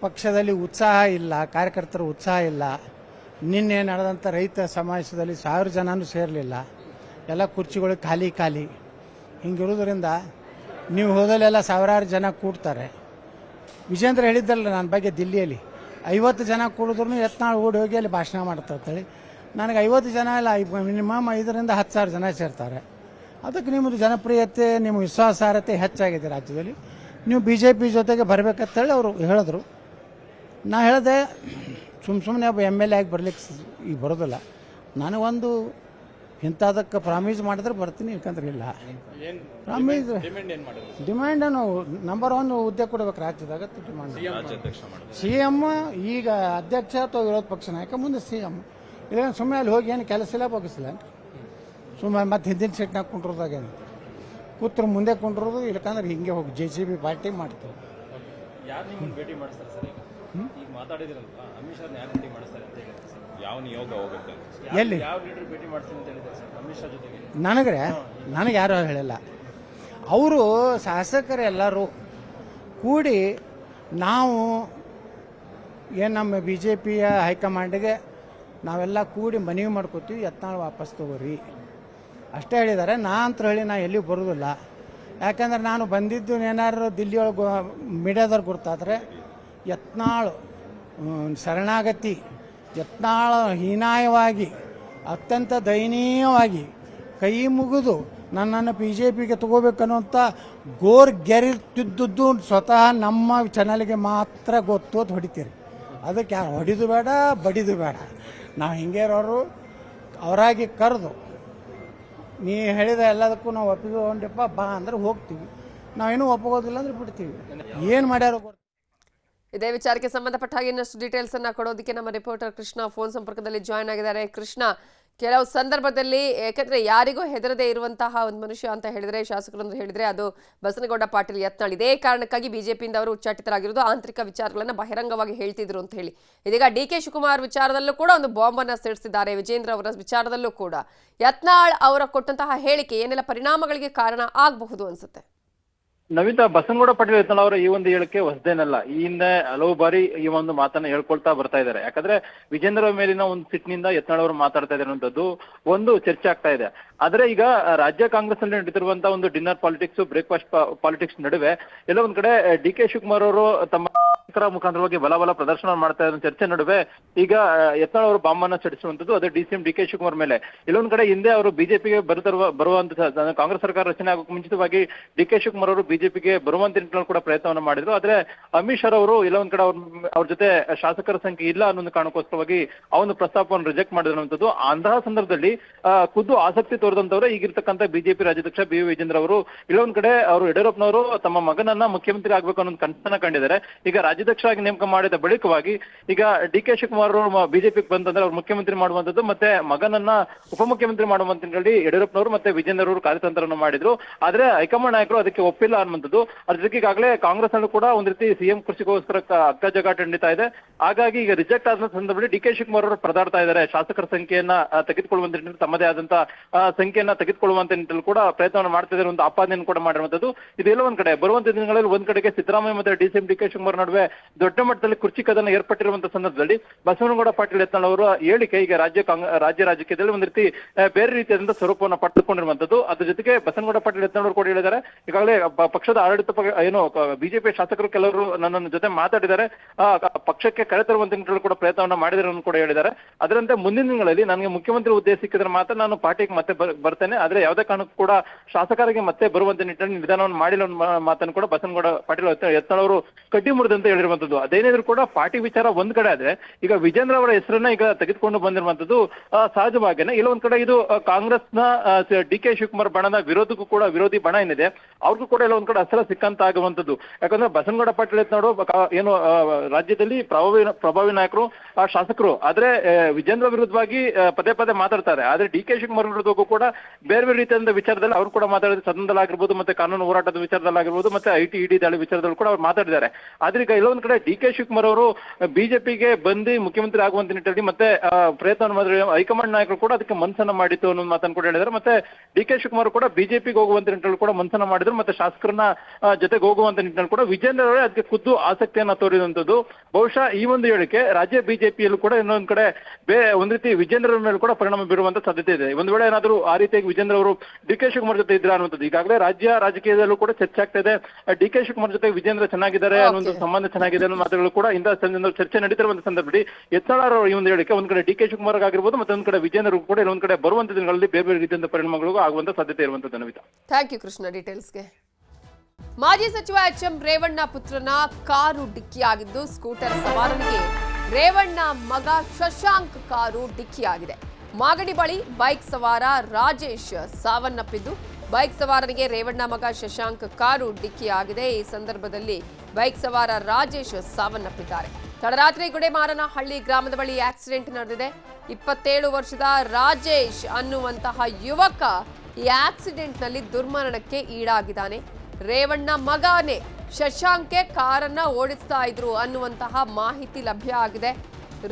ಪಕ್ಷದಲ್ಲಿ ಉತ್ಸಾಹ ಇಲ್ಲ, ಕಾರ್ಯಕರ್ತರ ಉತ್ಸಾಹ ಇಲ್ಲ. ನಿನ್ನೆ ನಡೆದಂಥ ರೈತ ಸಮಾವೇಶದಲ್ಲಿ 1000 ಜನನೂ ಸೇರಲಿಲ್ಲ, ಎಲ್ಲ ಕುರ್ಚಿಗಳು ಖಾಲಿ. ಹಿಂಗಿರೋದ್ರಿಂದ ನೀವು ಹೋದಲ್ಲೆಲ್ಲ ಸಾವಿರಾರು ಜನ ಕೂಡ್ತಾರೆ. ವಿಜೇಂದ್ರ ಹೇಳಿದ್ದಲ್ಲ ನನ್ನ ಬಗ್ಗೆ ದಿಲ್ಲಿಯಲ್ಲಿ 50 ಜನ ಕೂಡಿದ್ರು ಯತ್ನಾಳ್ ಓಡಿ ಹೋಗಿ ಅಲ್ಲಿ ಭಾಷಣ ಮಾಡ್ತಾ ಅಂತೇಳಿ. ನನಗೆ 50 ಜನ ಇಲ್ಲ, ಮಿನಿಮಮ್ 5ರಿಂದ 10,000 ಜನ ಸೇರ್ತಾರೆ. ಅದಕ್ಕೆ ನಿಮ್ಮದು ಜನಪ್ರಿಯತೆ, ನಿಮ್ಮ ವಿಶ್ವಾಸಾರ್ಹತೆ ಹೆಚ್ಚಾಗಿದೆ ರಾಜ್ಯದಲ್ಲಿ, ನೀವು BJP ಜೊತೆಗೆ ಬರಬೇಕಂತೇಳಿ ಅವರು ಹೇಳಿದ್ರು. ನಾ ಹೇಳಿದೆ, ಸುಮ್ಮನೆ ಒಬ್ಬ MLA ಆಗಿ ಬರ್ಲಿಕ್ಕೆ ಈಗ ಬರೋದಿಲ್ಲ, ನನಗೊಂದು ಇಂಥದಕ್ಕೆ ಪ್ರಾಮಿಸ್ ಮಾಡಿದ್ರೆ ಬರ್ತೀನಿ, ಯಾಕಂದ್ರೆ ಇಲ್ಲ ಪ್ರಾಮಿಸ್. ಡಿಮ್ಯಾಂಡ್ ಏನು, ನಂಬರ್ 1 ಹುದ್ದೆ ಕೊಡ್ಬೇಕು ರಾಜ್ಯದಾಗ. ಡಿಮ್ಯಾಂಡ್ CM, ಈಗ ಅಧ್ಯಕ್ಷ ಅಥವಾ ವಿರೋಧ ಪಕ್ಷ ನಾಯಕ, ಮುಂದೆ CM. ಇಲ್ಲ ಸುಮ್ಮನೆ ಅಲ್ಲಿ ಹೋಗಿ ಏನು ಕೆಲಸ ಇಲ್ಲ, ಬಗ್ಗಿಸಿಲ್ಲ, ಸುಮ್ಮನೆ ಮತ್ತೆ ಹಿಂದಿನ ಸೀಟ್ನಾಗ ಕುಂಡ್ರದಾಗೇನು ಕೂತ್ರು ಮುಂದೆ ಕುಂಡ್ರೋದು, ಇಲ್ಲಕಂದ್ರೆ ಹಿಂಗೆ ಹೋಗಿ JCB ಪಾರ್ಟಿ ಮಾಡ್ತೀವಿ. ಎಲ್ಲಿ ನನಗೆ ಯಾರು ಹೇಳಿಲ್ಲ. ಅವರು ಶಾಸಕರೆಲ್ಲರೂ ಕೂಡಿ ನಾವು ಏನು ನಮ್ಮ BJPಯ ಹೈಕಮಾಂಡ್ಗೆ ನಾವೆಲ್ಲ ಕೂಡಿ ಮನವಿ ಮಾಡ್ಕೋತೀವಿ, ಯತ್ನಾಳ್ ವಾಪಸ್ ತಗೋರಿ ಅಷ್ಟೇ ಹೇಳಿದ್ದಾರೆ. ನಾ ಅಂತ ಹೇಳಿ ನಾ ಎಲ್ಲಿಯೂ ಬರೋದಿಲ್ಲ, ಯಾಕಂದ್ರೆ ನಾನು ಬಂದಿದ್ದು ಏನಾದ್ರು ದಿಲ್ಲಿಯೊಳಗೆ ಮೀಡಿಯಾದವ್ರು ಗುರ್ತಾದ್ರೆ ಯತ್ನಾಳ್ ಶರಣಾಗತಿ, ಯತ್ನಾಳ್ ಹೀನಾಯವಾಗಿ ಅತ್ಯಂತ ದಯನೀಯವಾಗಿ ಕೈ ಮುಗಿದು ನನ್ನನ್ನು BJPಗೆ ತಗೋಬೇಕನ್ನುವಂಥ ಗೆರಿತಿದ್ದದ್ದು ಸ್ವತಃ ನಮ್ಮ ಚಾನಲ್ಗೆ ಮಾತ್ರ ಗೊತ್ತು ಅಂತ ಹೊಡಿತೀರಿ. ಅದಕ್ಕೆ ಯಾರು ಹೊಡಿದು ಬೇಡ ಬಡಿದು ಬೇಡ. ನಾವು ಹಿಂಗೇರೋರು ಅವರಾಗಿ ಕರೆದು ನೀ ಹೇಳಿದ ಎಲ್ಲದಕ್ಕೂ ನಾವು ಒಪ್ಪಿಕೊಂಡಪ್ಪ ಬಾ ಅಂದ್ರೆ ಹೋಗ್ತೀವಿ, ನಾವೇನೂ ಒಪ್ಪಗೋದಿಲ್ಲ ಅಂದ್ರೆ ಬಿಡ್ತೀವಿ. ಏನು ಮಾಡ್ಯಾರೋ ಗೊತ್ತು. ಇದೇ ವಿಚಾರಕ್ಕೆ ಸಂಬಂಧಪಟ್ಟ ಹಾಗೆ ಇನ್ನಷ್ಟು ಡೀಟೇಲ್ಸ್ ಅನ್ನ ಕೊಡೋದಕ್ಕೆ ನಮ್ಮ ರಿಪೋರ್ಟರ್ ಕೃಷ್ಣ ಫೋನ್ ಸಂಪರ್ಕದಲ್ಲಿ ಜಾಯ್ನ್ ಆಗಿದ್ದಾರೆ. ಕೃಷ್ಣ, ಕೆಲವು ಸಂದರ್ಭದಲ್ಲಿ ಯಾಕಂದ್ರೆ ಯಾರಿಗೂ ಹೆದರದೇ ಇರುವಂತಹ ಒಂದು ಮನುಷ್ಯ ಅಂತ ಹೇಳಿದ್ರೆ, ಶಾಸಕರು ಹೇಳಿದ್ರೆ ಅದು ಬಸನಗೌಡ ಪಾಟೀಲ್ ಯತ್ನಾಳ್. ಇದೇ ಕಾರಣಕ್ಕಾಗಿ ಬಿಜೆಪಿಯಿಂದ ಅವರು ಉಚ್ಚಾಟಿತರಾಗಿರೋದು, ಆಂತರಿಕ ವಿಚಾರಗಳನ್ನ ಬಹಿರಂಗವಾಗಿ ಹೇಳ್ತಿದ್ರು ಅಂತ ಹೇಳಿ. ಇದೀಗ ಡಿ.ಕೆ. ಶಿವಕುಮಾರ್ ವಿಚಾರದಲ್ಲೂ ಕೂಡ ಒಂದು ಬಾಂಬ್ ಅನ್ನ ಸಿಡಿಸಿದ್ದಾರೆ. ವಿಜೇಂದ್ರ ಅವರ ವಿಚಾರದಲ್ಲೂ ಕೂಡ ಯತ್ನಾಳ್ ಅವರ ಕೊಟ್ಟಂತಹ ಹೇಳಿಕೆ ಏನೆಲ್ಲ ಪರಿಣಾಮಗಳಿಗೆ ಕಾರಣ ಆಗಬಹುದು ಅನ್ಸುತ್ತೆ? ನವಿತಾ, ಬಸನಗೌಡ ಪಾಟೀಲ್ ಯತ್ನಾಳ್ ಅವರ ಈ ಒಂದು ಹೇಳಿಕೆ ಹೊಸದೇನಲ್ಲ. ಈ ಹಿಂದೆ ಹಲವು ಬಾರಿ ಈ ಒಂದು ಮಾತನ್ನ ಹೇಳ್ಕೊಳ್ತಾ ಬರ್ತಾ ಇದ್ದಾರೆ. ಯಾಕಂದ್ರೆ ವಿಜೇಂದ್ರ ಮೇಲಿನ ಒಂದು ಸಿಟ್ಟಿನಿಂದ ಯತ್ನಾಳ್ ಅವರು ಮಾತಾಡ್ತಾ ಇದ್ದಾರೆ ಅನ್ನೋದು ಒಂದು ಚರ್ಚೆ ಆಗ್ತಾ ಇದೆ. ಆದ್ರೆ ಈಗ ರಾಜ್ಯ ಕಾಂಗ್ರೆಸ್ ನಲ್ಲಿ ನಡೀತಿರುವಂತಹ ಒಂದು ಡಿನ್ನರ್ ಪಾಲಿಟಿಕ್ಸ್, ಬ್ರೇಕ್ಫಾಸ್ಟ್ ಪಾಲಿಟಿಕ್ಸ್ ನಡುವೆ ಎಲ್ಲ ಒಂದ್ ಕಡೆ ಡಿ.ಕೆ. ಶಿವಕುಮಾರ್ ಅವರು ತಮ್ಮ ಮುಖಾಂತರವಾಗಿ ಬಲ ಪ್ರದರ್ಶನ ಮಾಡ್ತಾ ಇರೋ ಚರ್ಚೆ ನಡುವೆ ಈಗ ಯತ್ನಾಳ್ ಅವರು ಬಾಂಬನ್ನ ಸಿಡಿಸುವಂತದ್ದು ಅದೇ ಡಿ.ಸಿ.ಎಂ ಡಿ.ಕೆ. ಶಿವಕುಮಾರ್ ಮೇಲೆ. ಇಲ್ಲೊಂದ್ ಕಡೆ ಹಿಂದೆ ಅವರು ಬಿಜೆಪಿಗೆ ಬರುವಂತ ಕಾಂಗ್ರೆಸ್ ಸರ್ಕಾರ ರಚನೆ ಆಗೋಕೆ ಮುಂಚಿತವಾಗಿ ಡಿ.ಕೆ. ಶಿವಕುಮಾರ್ ಅವರು ಬಿಜೆಪಿಗೆ ಬರುವಂತ ನಿಟ್ಟಿನಲ್ಲಿ ಕೂಡ ಪ್ರಯತ್ನವನ್ನ ಮಾಡಿದ್ರು. ಆದ್ರೆ ಅಮಿತ್ ಶಾ ಅವರು ಇಲ್ಲೊಂದ್ ಕಡೆ ಅವ್ರ ಜೊತೆ ಶಾಸಕರ ಸಂಖ್ಯೆ ಇಲ್ಲ ಅನ್ನೋ ಕಾರಣಕ್ಕೋಸ್ಕರವಾಗಿ ಆ ಒಂದು ಪ್ರಸ್ತಾಪವನ್ನು ರಿಜೆಕ್ಟ್ ಮಾಡಿರುವಂತದ್ದು. ಅಂತಹ ಸಂದರ್ಭದಲ್ಲಿ ಖುದ್ದು ಆಸಕ್ತಿ ತೋರಿದಂತವ್ರೆ ಈಗಿರ್ತಕ್ಕಂಥ ಬಿಜೆಪಿ ರಾಜ್ಯಾಧ್ಯಕ್ಷ ಬಿ. ವಿಜೇಂದ್ರ ಅವರು ಇಲ್ಲೊಂದ್ ಕಡೆ ಅವರು ಯಡಿಯೂರಪ್ಪನವರು ತಮ್ಮ ಮಗನನ್ನ ಮುಖ್ಯಮಂತ್ರಿ ಆಗ್ಬೇಕು ಅನ್ನೋ ಕನಸನ್ನ ಕಂಡಿದ್ದಾರೆ. ಈಗ ರಾಜ್ಯಾಧ್ಯಕ್ಷರಾಗಿ ನೇಮಕ ಮಾಡಿದ ಬಳಿಕವಾಗಿ ಈಗ ಡಿ.ಕೆ. ಶಿವಕುಮಾರ್ ಅವರು ಬಿಜೆಪಿಗೆ ಬಂತಂದ್ರೆ ಅವ್ರು ಮುಖ್ಯಮಂತ್ರಿ ಮಾಡುವಂತದ್ದು ಮತ್ತೆ ಮಗನನ್ನ ಉಪಮುಖ್ಯಮಂತ್ರಿ ಮಾಡುವಂತ ಹೇಳಿ ಯಡಿಯೂರಪ್ಪನವರು ಮತ್ತೆ ವಿಜೇಂದ್ರ ಅವರು ಕಾರ್ಯತಂತ್ರವನ್ನು ಮಾಡಿದ್ರು. ಆದ್ರೆ ಹೈಕಮಾಂಡ್ ನಾಯಕರು ಅದಕ್ಕೆ ಒಪ್ಪಿಲ್ಲ ಅನ್ನುವಂಥದ್ದು. ಅದ್ರ ಜೊತೆಗೆ ಈಗಾಗಲೇ ಕಾಂಗ್ರೆಸ್ ನಲ್ಲೂ ಕೂಡ ಒಂದ್ ರೀತಿ ಸಿಎಂ ಕುರ್ಚಿಗೋಸ್ಕರ ಅಕ್ಕ ಜಗಾಟ ನಡೀತಾ ಇದೆ. ಹಾಗಾಗಿ ಈಗ ರಿಜೆಕ್ಟ್ ಆದ ಸಂದರ್ಭದಲ್ಲಿ ಡಿ.ಕೆ. ಶಿವಕುಮಾರ್ ಅವರು ಪರದಾಡ್ತಾ ಇದ್ದಾರೆ. ಶಾಸಕರ ಸಂಖ್ಯೆಯನ್ನ ತೆಗೆದುಕೊಳ್ಳುವಂತ ನಿಟ್ಟಿನಲ್ಲಿ ತಮ್ಮದೇ ಆದಂತ ಸಂಖ್ಯೆಯನ್ನ ತೆಗೆದುಕೊಳ್ಳುವಂತ ನಿಟ್ಟಿನಲ್ಲಿ ಕೂಡ ಪ್ರಯತ್ನವನ್ನು ಮಾಡ್ತಾ ಇದ್ದಾರೆ, ಒಂದು ಆಪಾದನೆಯನ್ನು ಕೂಡ ಮಾಡಿರುವಂತದ್ದು. ಇದೆಲ್ಲ ಒಂದ್ ಕಡೆ ಬರುವಂತ ದಿನಗಳಲ್ಲಿ ಒಂದ್ ಕಡೆಗೆ ಸಿದ್ದರಾಮಯ್ಯ ಮತ್ತೆ ಡಿ.ಸಿ.ಎಂ ಡಿ.ಕೆ. ಶಿವಕುಮಾರ್ ನಡುವೆ ದೊಡ್ಡ ಮಟ್ಟದಲ್ಲಿ ಕುರ್ಚಿ ಕದನ ಏರ್ಪಟ್ಟಿರುವಂತಹ ಸಂದರ್ಭದಲ್ಲಿ ಬಸವನಗೌಡ ಪಾಟೀಲ್ ಯತ್ನಾಳ್ ಅವರ ಹೇಳಿಕೆ ಈಗ ರಾಜ್ಯ ರಾಜಕೀಯದಲ್ಲಿ ಒಂದ್ ರೀತಿ ಬೇರೆ ರೀತಿಯಾದಂತಹ ಸ್ವರೂಪವನ್ನು ಪಡೆದುಕೊಂಡಿರುವಂತದ್ದು. ಅದ್ರ ಜೊತೆಗೆ ಬಸವನಗೌಡ ಪಾಟೀಲ್ ಯತ್ನಾಳ್ ಅವರು ಕೂಡ ಹೇಳಿದ್ದಾರೆ, ಈಗಾಗಲೇ ಪಕ್ಷದ ಆಡಳಿತ ಏನು ಬಿಜೆಪಿ ಶಾಸಕರು ಕೆಲವರು ನನ್ನ ಜೊತೆ ಮಾತಾಡಿದ್ದಾರೆ, ಪಕ್ಷಕ್ಕೆ ಕರೆತರುವಂತ ನಿಟ್ಟಿನಲ್ಲಿ ಕೂಡ ಪ್ರಯತ್ನವನ್ನ ಮಾಡಿದ್ದಾರೆ ಅಂತ ಕೂಡ ಹೇಳಿದ್ದಾರೆ. ಅದರಂತೆ ಮುಂದಿನ ದಿನಗಳಲ್ಲಿ ನನಗೆ ಮುಖ್ಯಮಂತ್ರಿ ಹುದ್ದೆ ಸಿಕ್ಕಿದ್ರೆ ಮಾತ್ರ ನಾನು ಪಾರ್ಟಿಗೆ ಮತ್ತೆ ಬರ್ತೇನೆ, ಆದ್ರೆ ಯಾವುದೇ ಕಾರಣಕ್ಕೂ ಕೂಡ ಶಾಸಕರಿಗೆ ಮತ್ತೆ ಬರುವಂತ ನಿಟ್ಟಿನಲ್ಲಿ ವಿಧಾನವನ್ನು ಮಾಡಿಲ್ಲ ಮಾತನ್ನು ಕೂಡ ಬಸವನಗೌಡ ಪಾಟೀಲ್ ಯತ್ನಾಳ್ ಅವರು ಕಡ್ಡಿ ಮುರಿದಂತೆ ಹೇಳಿರುವಂತದ್ದು. ಅದೇನಿದ್ರು ಕೂಡ ಪಾರ್ಟಿ ವಿಚಾರ ಒಂದ್ ಕಡೆ ಆದ್ರೆ ಈಗ ವಿಜೇಂದ್ರ ಅವರ ಹೆಸರನ್ನ ಈಗ ತೆಗೆದುಕೊಂಡು ಬಂದಿರುವಂತದ್ದು ಸಹಜವಾಗಿಯೇ ಇಲ್ಲ ಒಂದ್ ಕಡೆ ಇದು ಕಾಂಗ್ರೆಸ್ನ ಡಿ.ಕೆ. ಶಿವಕುಮಾರ್ ಬಣದ ವಿರೋಧಕ್ಕೂ ಕೂಡ ವಿರೋಧಿ ಬಣ ಏನಿದೆ ಅವ್ರಿಗೂ ಕೂಡ ಎಲ್ಲ ಒಂದ್ ಕಡೆ ಅಸಲ ಸಿಕ್ಕಂತ ಆಗುವಂತದ್ದು. ಯಾಕಂದ್ರೆ ಬಸವನಗೌಡ ಪಾಟೀಲ್ ಯತ್ನಾಳ್ ಏನು ರಾಜ್ಯದಲ್ಲಿ ಪ್ರಭಾವಿ ನಾಯಕರು ಶಾಸಕರು, ಆದ್ರೆ ವಿಜೇಂದ್ರ ವಿರುದ್ಧವಾಗಿ ಪದೇ ಪದೇ ಮಾತಾಡ್ತಾರೆ. ಆದ್ರೆ ಡಿ.ಕೆ. ಶಿವಕುಮಾರ್ ವಿರುದ್ಧಕ್ಕೂ ಕೂಡ ಬೇರೆ ಬೇರೆ ರೀತಿಯಿಂದ ವಿಚಾರದಲ್ಲಿ ಅವ್ರು ಕೂಡ ಮಾತಾಡಿದ್ರೆ, ಸದನದಲ್ಲಾಗಿರ್ಬೋದು ಮತ್ತೆ ಕಾನೂನು ಹೋರಾಟದ ವಿಚಾರದಲ್ಲಾಗಿರ್ಬೋದು ಮತ್ತೆ ಐಟಿ ಇಡಿ ದಾಳಿ ವಿಚಾರದಲ್ಲಿ ಕೂಡ ಅವ್ರು ಮಾತಾಡಿದ್ದಾರೆ. ಆದ್ರೆ ಈಗ ಇಲ್ಲೊಂದ್ ಕಡೆ ಡಿ.ಕೆ. ಶಿವಕುಮಾರ್ ಅವರು ಬಿಜೆಪಿಗೆ ಬಂದು ಮುಖ್ಯಮಂತ್ರಿ ಆಗುವಂತ ನಿಟ್ಟಿನಲ್ಲಿ ಮತ್ತೆ ಪ್ರಯತ್ನ ಮಾಡಿದ್ರೆ ಹೈಕಮಾಂಡ್ ನಾಯಕರು ಕೂಡ ಅದಕ್ಕೆ ಮನಸ್ಸನ್ನ ಮಾಡಿತ್ತು ಅನ್ನೋ ಮಾತನ್ನು ಕೂಡ ಹೇಳಿದ್ದಾರೆ. ಮತ್ತೆ ಡಿ.ಕೆ. ಶಿವಕುಮಾರ್ ಕೂಡ ಬಿಜೆಪಿಗೆ ಹೋಗುವಂತ ನಿಟ್ಟಿನಲ್ಲಿ ಕೂಡ ಮನಸ್ಸನ್ನ ಮಾಡಿದ್ರು, ಮತ್ತೆ ಶಾಸಕರನ್ನ ಜೊತೆಗೆ ಹೋಗುವಂತ ನಿಟ್ಟಿನಲ್ಲಿ ಕೂಡ ವಿಜೇಂದ್ರ ಅವರೇ ಅದಕ್ಕೆ ಖುದ್ದು ಆಸಕ್ತಿಯನ್ನ ತೋರಿದಂತದ್ದು. ಬಹುಶಃ ಈ ಒಂದು ಹೇಳಿಕೆ ರಾಜ್ಯ ಬಿಜೆಪಿಯಲ್ಲೂ ಕೂಡ ಇನ್ನೊಂದ್ ಕಡೆ ಒಂದ್ ರೀತಿ ವಿಜೇಂದ್ರ ಮೇಲೆ ಕೂಡ ಪರಿಣಾಮ ಬೀರುವಂತ ಸಾಧ್ಯತೆ ಇದೆ. ಒಂದ್ ವೇಳೆ ಏನಾದ್ರು ಆ ರೀತಿಯಾಗಿ ವಿಜೇಂದ್ರ ಅವರು ಡಿ.ಕೆ. ಶಿವಕುಮಾರ್ ಜೊತೆ ಇದ್ರ ಅನ್ನುವಂಥದ್ದು ಈಗಾಗಲೇ ರಾಜ್ಯ ರಾಜಕೀಯದಲ್ಲೂ ಕೂಡ ಚರ್ಚೆ ಆಗ್ತಾ ಇದೆ. ಡಿ.ಕೆ. ಶಿವಕುಮಾರ್ ಜೊತೆ ವಿಜೇಂದ್ರ ಚೆನ್ನಾಗಿದ್ದಾರೆ ಅನ್ನೋ ಸಂಬಂಧ ಚೆನ್ನಾಗಿದೆ ಅನ್ನೋ ಮಾತುಗಳು ಕೂಡ ಇಂಥ ಚರ್ಚೆ ನಡೀತಿರುವಂತ ಸಂದರ್ಭದಲ್ಲಿ ಯತ್ನಾಳ್ ಈ ಒಂದು ಹೇಳಿಕೆ ಒಂದ್ ಕಡೆ ಡಿ.ಕೆ. ಶಿವಕುಮಾರ್ ಆಗಿರ್ಬೋದು ಮತ್ತೆ ಒಂದ್ ಕಡೆ ವಿಜೇಂದ್ರ ಕೂಡ ಇನ್ನೊಂದ್ ಕಡೆ ಬರುವಂತ ದಿನಗಳಲ್ಲಿ ಬೇರೆ ಬೇರೆ ರೀತಿಯಿಂದ ಪರಿಣಾಮಗಳು ಆಗುವಂತ ಸಾಧ್ಯತೆ ಇರುವಂತದ್ದು. ನವಿತಾ, ಥ್ಯಾಂಕ್ ಯು ಕೃಷ್ಣ ಡೀಟೇಲ್ಸ್ಗೆ. ಮಾಜಿ ಸಚಿವ ಎಚ್.ಎಂ. ರೇವಣ್ಣ ಪುತ್ರನ ಕಾರು ಡಿಕ್ಕಿಯಾಗಿದ್ದು, ಸ್ಕೂಟರ್ ಸವಾರನಿಗೆ ರೇವಣ್ಣ ಮಗ ಶಶಾಂಕ್ ಕಾರು ಡಿಕ್ಕಿಯಾಗಿದೆ. ಮಾಗಡಿ ಬಳಿ ಬೈಕ್ ಸವಾರ ರಾಜೇಶ್ ಸಾವನ್ನಪ್ಪಿದ್ದು, ಬೈಕ್ ಸವಾರನಿಗೆ ರೇವಣ್ಣ ಮಗ ಶಶಾಂಕ್ ಕಾರು ಡಿಕ್ಕಿಯಾಗಿದೆ. ಈ ಸಂದರ್ಭದಲ್ಲಿ ಬೈಕ್ ಸವಾರ ರಾಜೇಶ್ ಸಾವನ್ನಪ್ಪಿದ್ದಾರೆ. ತಡರಾತ್ರಿ ಗುಡೆಮಾರನಹಳ್ಳಿ ಗ್ರಾಮದ ಬಳಿ ಆಕ್ಸಿಡೆಂಟ್ ನಡೆದಿದೆ. 27 ವರ್ಷದ ರಾಜೇಶ್ ಅನ್ನುವಂತಹ ಯುವಕ ಈ ಆಕ್ಸಿಡೆಂಟ್ನಲ್ಲಿ ದುರ್ಮರಣಕ್ಕೆ ಈಡಾಗಿದ್ದಾನೆ. ರೇವಣ್ಣ ಮಗನೇ ಶಶಾಂಕ್ಗೆ ಕಾರನ್ನ ಓಡಿಸ್ತಾ ಇದ್ರು ಅನ್ನುವಂತಹ ಮಾಹಿತಿ ಲಭ್ಯ ಆಗಿದೆ.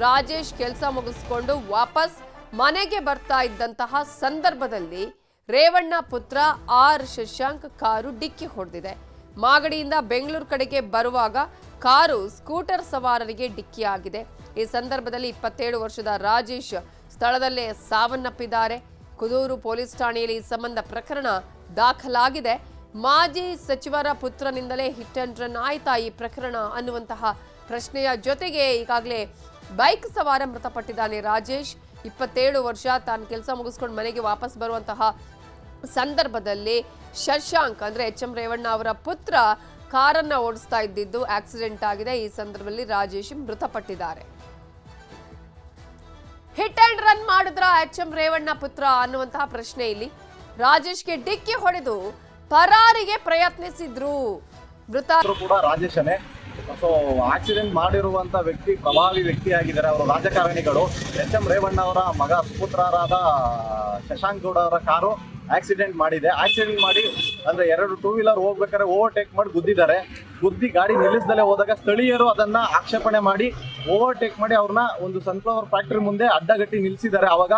ರಾಜೇಶ್ ಕೆಲಸ ಮುಗಿಸ್ಕೊಂಡು ವಾಪಸ್ ಮನೆಗೆ ಬರ್ತಾ ಇದ್ದಂತಹ ಸಂದರ್ಭದಲ್ಲಿ ರೇವಣ್ಣ ಪುತ್ರ ಆರ್ ಶಶಾಂಕ್ ಕಾರು ಡಿಕ್ಕಿ ಹೊಡೆದಿದೆ. ಮಾಗಡಿಯಿಂದ ಬೆಂಗಳೂರು ಕಡೆಗೆ ಬರುವಾಗ ಕಾರು ಸ್ಕೂಟರ್ ಸವಾರರಿಗೆ ಡಿಕ್ಕಿಯಾಗಿದೆ. ಈ ಸಂದರ್ಭದಲ್ಲಿ 27 ವರ್ಷದ ರಾಜೇಶ್ ಸ್ಥಳದಲ್ಲೇ ಸಾವನ್ನಪ್ಪಿದ್ದಾರೆ. ಕುದೂರು ಪೊಲೀಸ್ ಠಾಣೆಯಲ್ಲಿ ಈ ಸಂಬಂಧ ಪ್ರಕರಣ ದಾಖಲಾಗಿದೆ. ಮಾಜಿ ಸಚಿವರ ಪುತ್ರನಿಂದಲೇ ಹಿಟ್ ಅಂಡ್ ರನ್ ಆಯ್ತಾ ಈ ಪ್ರಕರಣ ಅನ್ನುವಂತಹ ಪ್ರಶ್ನೆಯ ಜೊತೆಗೆ ಈಗಾಗಲೇ ಬೈಕ್ ಸವಾರ ಮೃತಪಟ್ಟಿದ್ದಾನೆ ರಾಜೇಶ್. 27 ವರ್ಷ, ತಾನು ಕೆಲಸ ಮುಗಿಸ್ಕೊಂಡು ಮನೆಗೆ ವಾಪಸ್ ಬರುವಂತಹ ಸಂದರ್ಭದಲ್ಲಿ ಶಶಾಂಕ್ ಅಂದ್ರೆ ಎಚ್.ಎಂ. ರೇವಣ್ಣ ಅವರ ಪುತ್ರ ಕಾರನ್ನ ಓಡಿಸ್ತಾ ಇದ್ದಿದ್ದು ಆಕ್ಸಿಡೆಂಟ್ ಆಗಿದೆ. ಈ ಸಂದರ್ಭದಲ್ಲಿ ರಾಜೇಶ್ ಮೃತಪಟ್ಟಿದ್ದಾರೆ. ಹಿಟ್ ಅಂಡ್ ರನ್ ಮಾಡಿದ್ರ ಎಚ್.ಎಂ. ರೇವಣ್ಣ ಪುತ್ರ ಅನ್ನುವಂತಹ ಪ್ರಶ್ನೆ ಇಲ್ಲಿ. ರಾಜೇಶ್ಗೆ ಡಿಕ್ಕಿ ಹೊಡೆದು ಪರಾರಿಗೆ ಪ್ರಯತ್ನಿಸಿದ್ರು. ಮೃತ ಕೂಡ ರಾಜೇಶನೇ. ಸೊ ಆಕ್ಸಿಡೆಂಟ್ ಮಾಡಿರುವಂತ ವ್ಯಕ್ತಿ ಪ್ರಭಾವಿ ವ್ಯಕ್ತಿಯಾಗಿದ್ದಾರೆ. ಅವರು ರಾಜಕಾರಣಿಗಳು. ಎಚ್.ಎಂ. ರೇವಣ್ಣ ಅವರ ಮಗ ಸುಪುತ್ರರಾದ ಶಶಾಂಕ್ ಗೌಡ ಅವರ ಕಾರು ಆಕ್ಸಿಡೆಂಟ್ ಮಾಡಿದೆ. ಆಕ್ಸಿಡೆಂಟ್ ಮಾಡಿ ಅಂದ್ರೆ 2 ಟೂ ವೀಲರ್ ಹೋಗ್ಬೇಕಾದ್ರೆ ಓವರ್ಟೇಕ್ ಮಾಡಿ ಗುದ್ದಿದ್ದಾರೆ. ಗುದ್ದಿ ಗಾಡಿ ನಿಲ್ಲಿಸದಲ್ಲೇ ಹೋದಾಗ ಸ್ಥಳೀಯರು ಅದನ್ನ ಆಕ್ಷೇಪಣೆ ಮಾಡಿ ಓವರ್ಟೇಕ್ ಮಾಡಿ ಅವ್ರನ್ನ ಒಂದು ಸನ್ಫ್ಲವರ್ ಫ್ಯಾಕ್ಟರಿ ಮುಂದೆ ಅಡ್ಡಗಟ್ಟಿ ನಿಲ್ಲಿಸಿದ್ದಾರೆ. ಅವಾಗ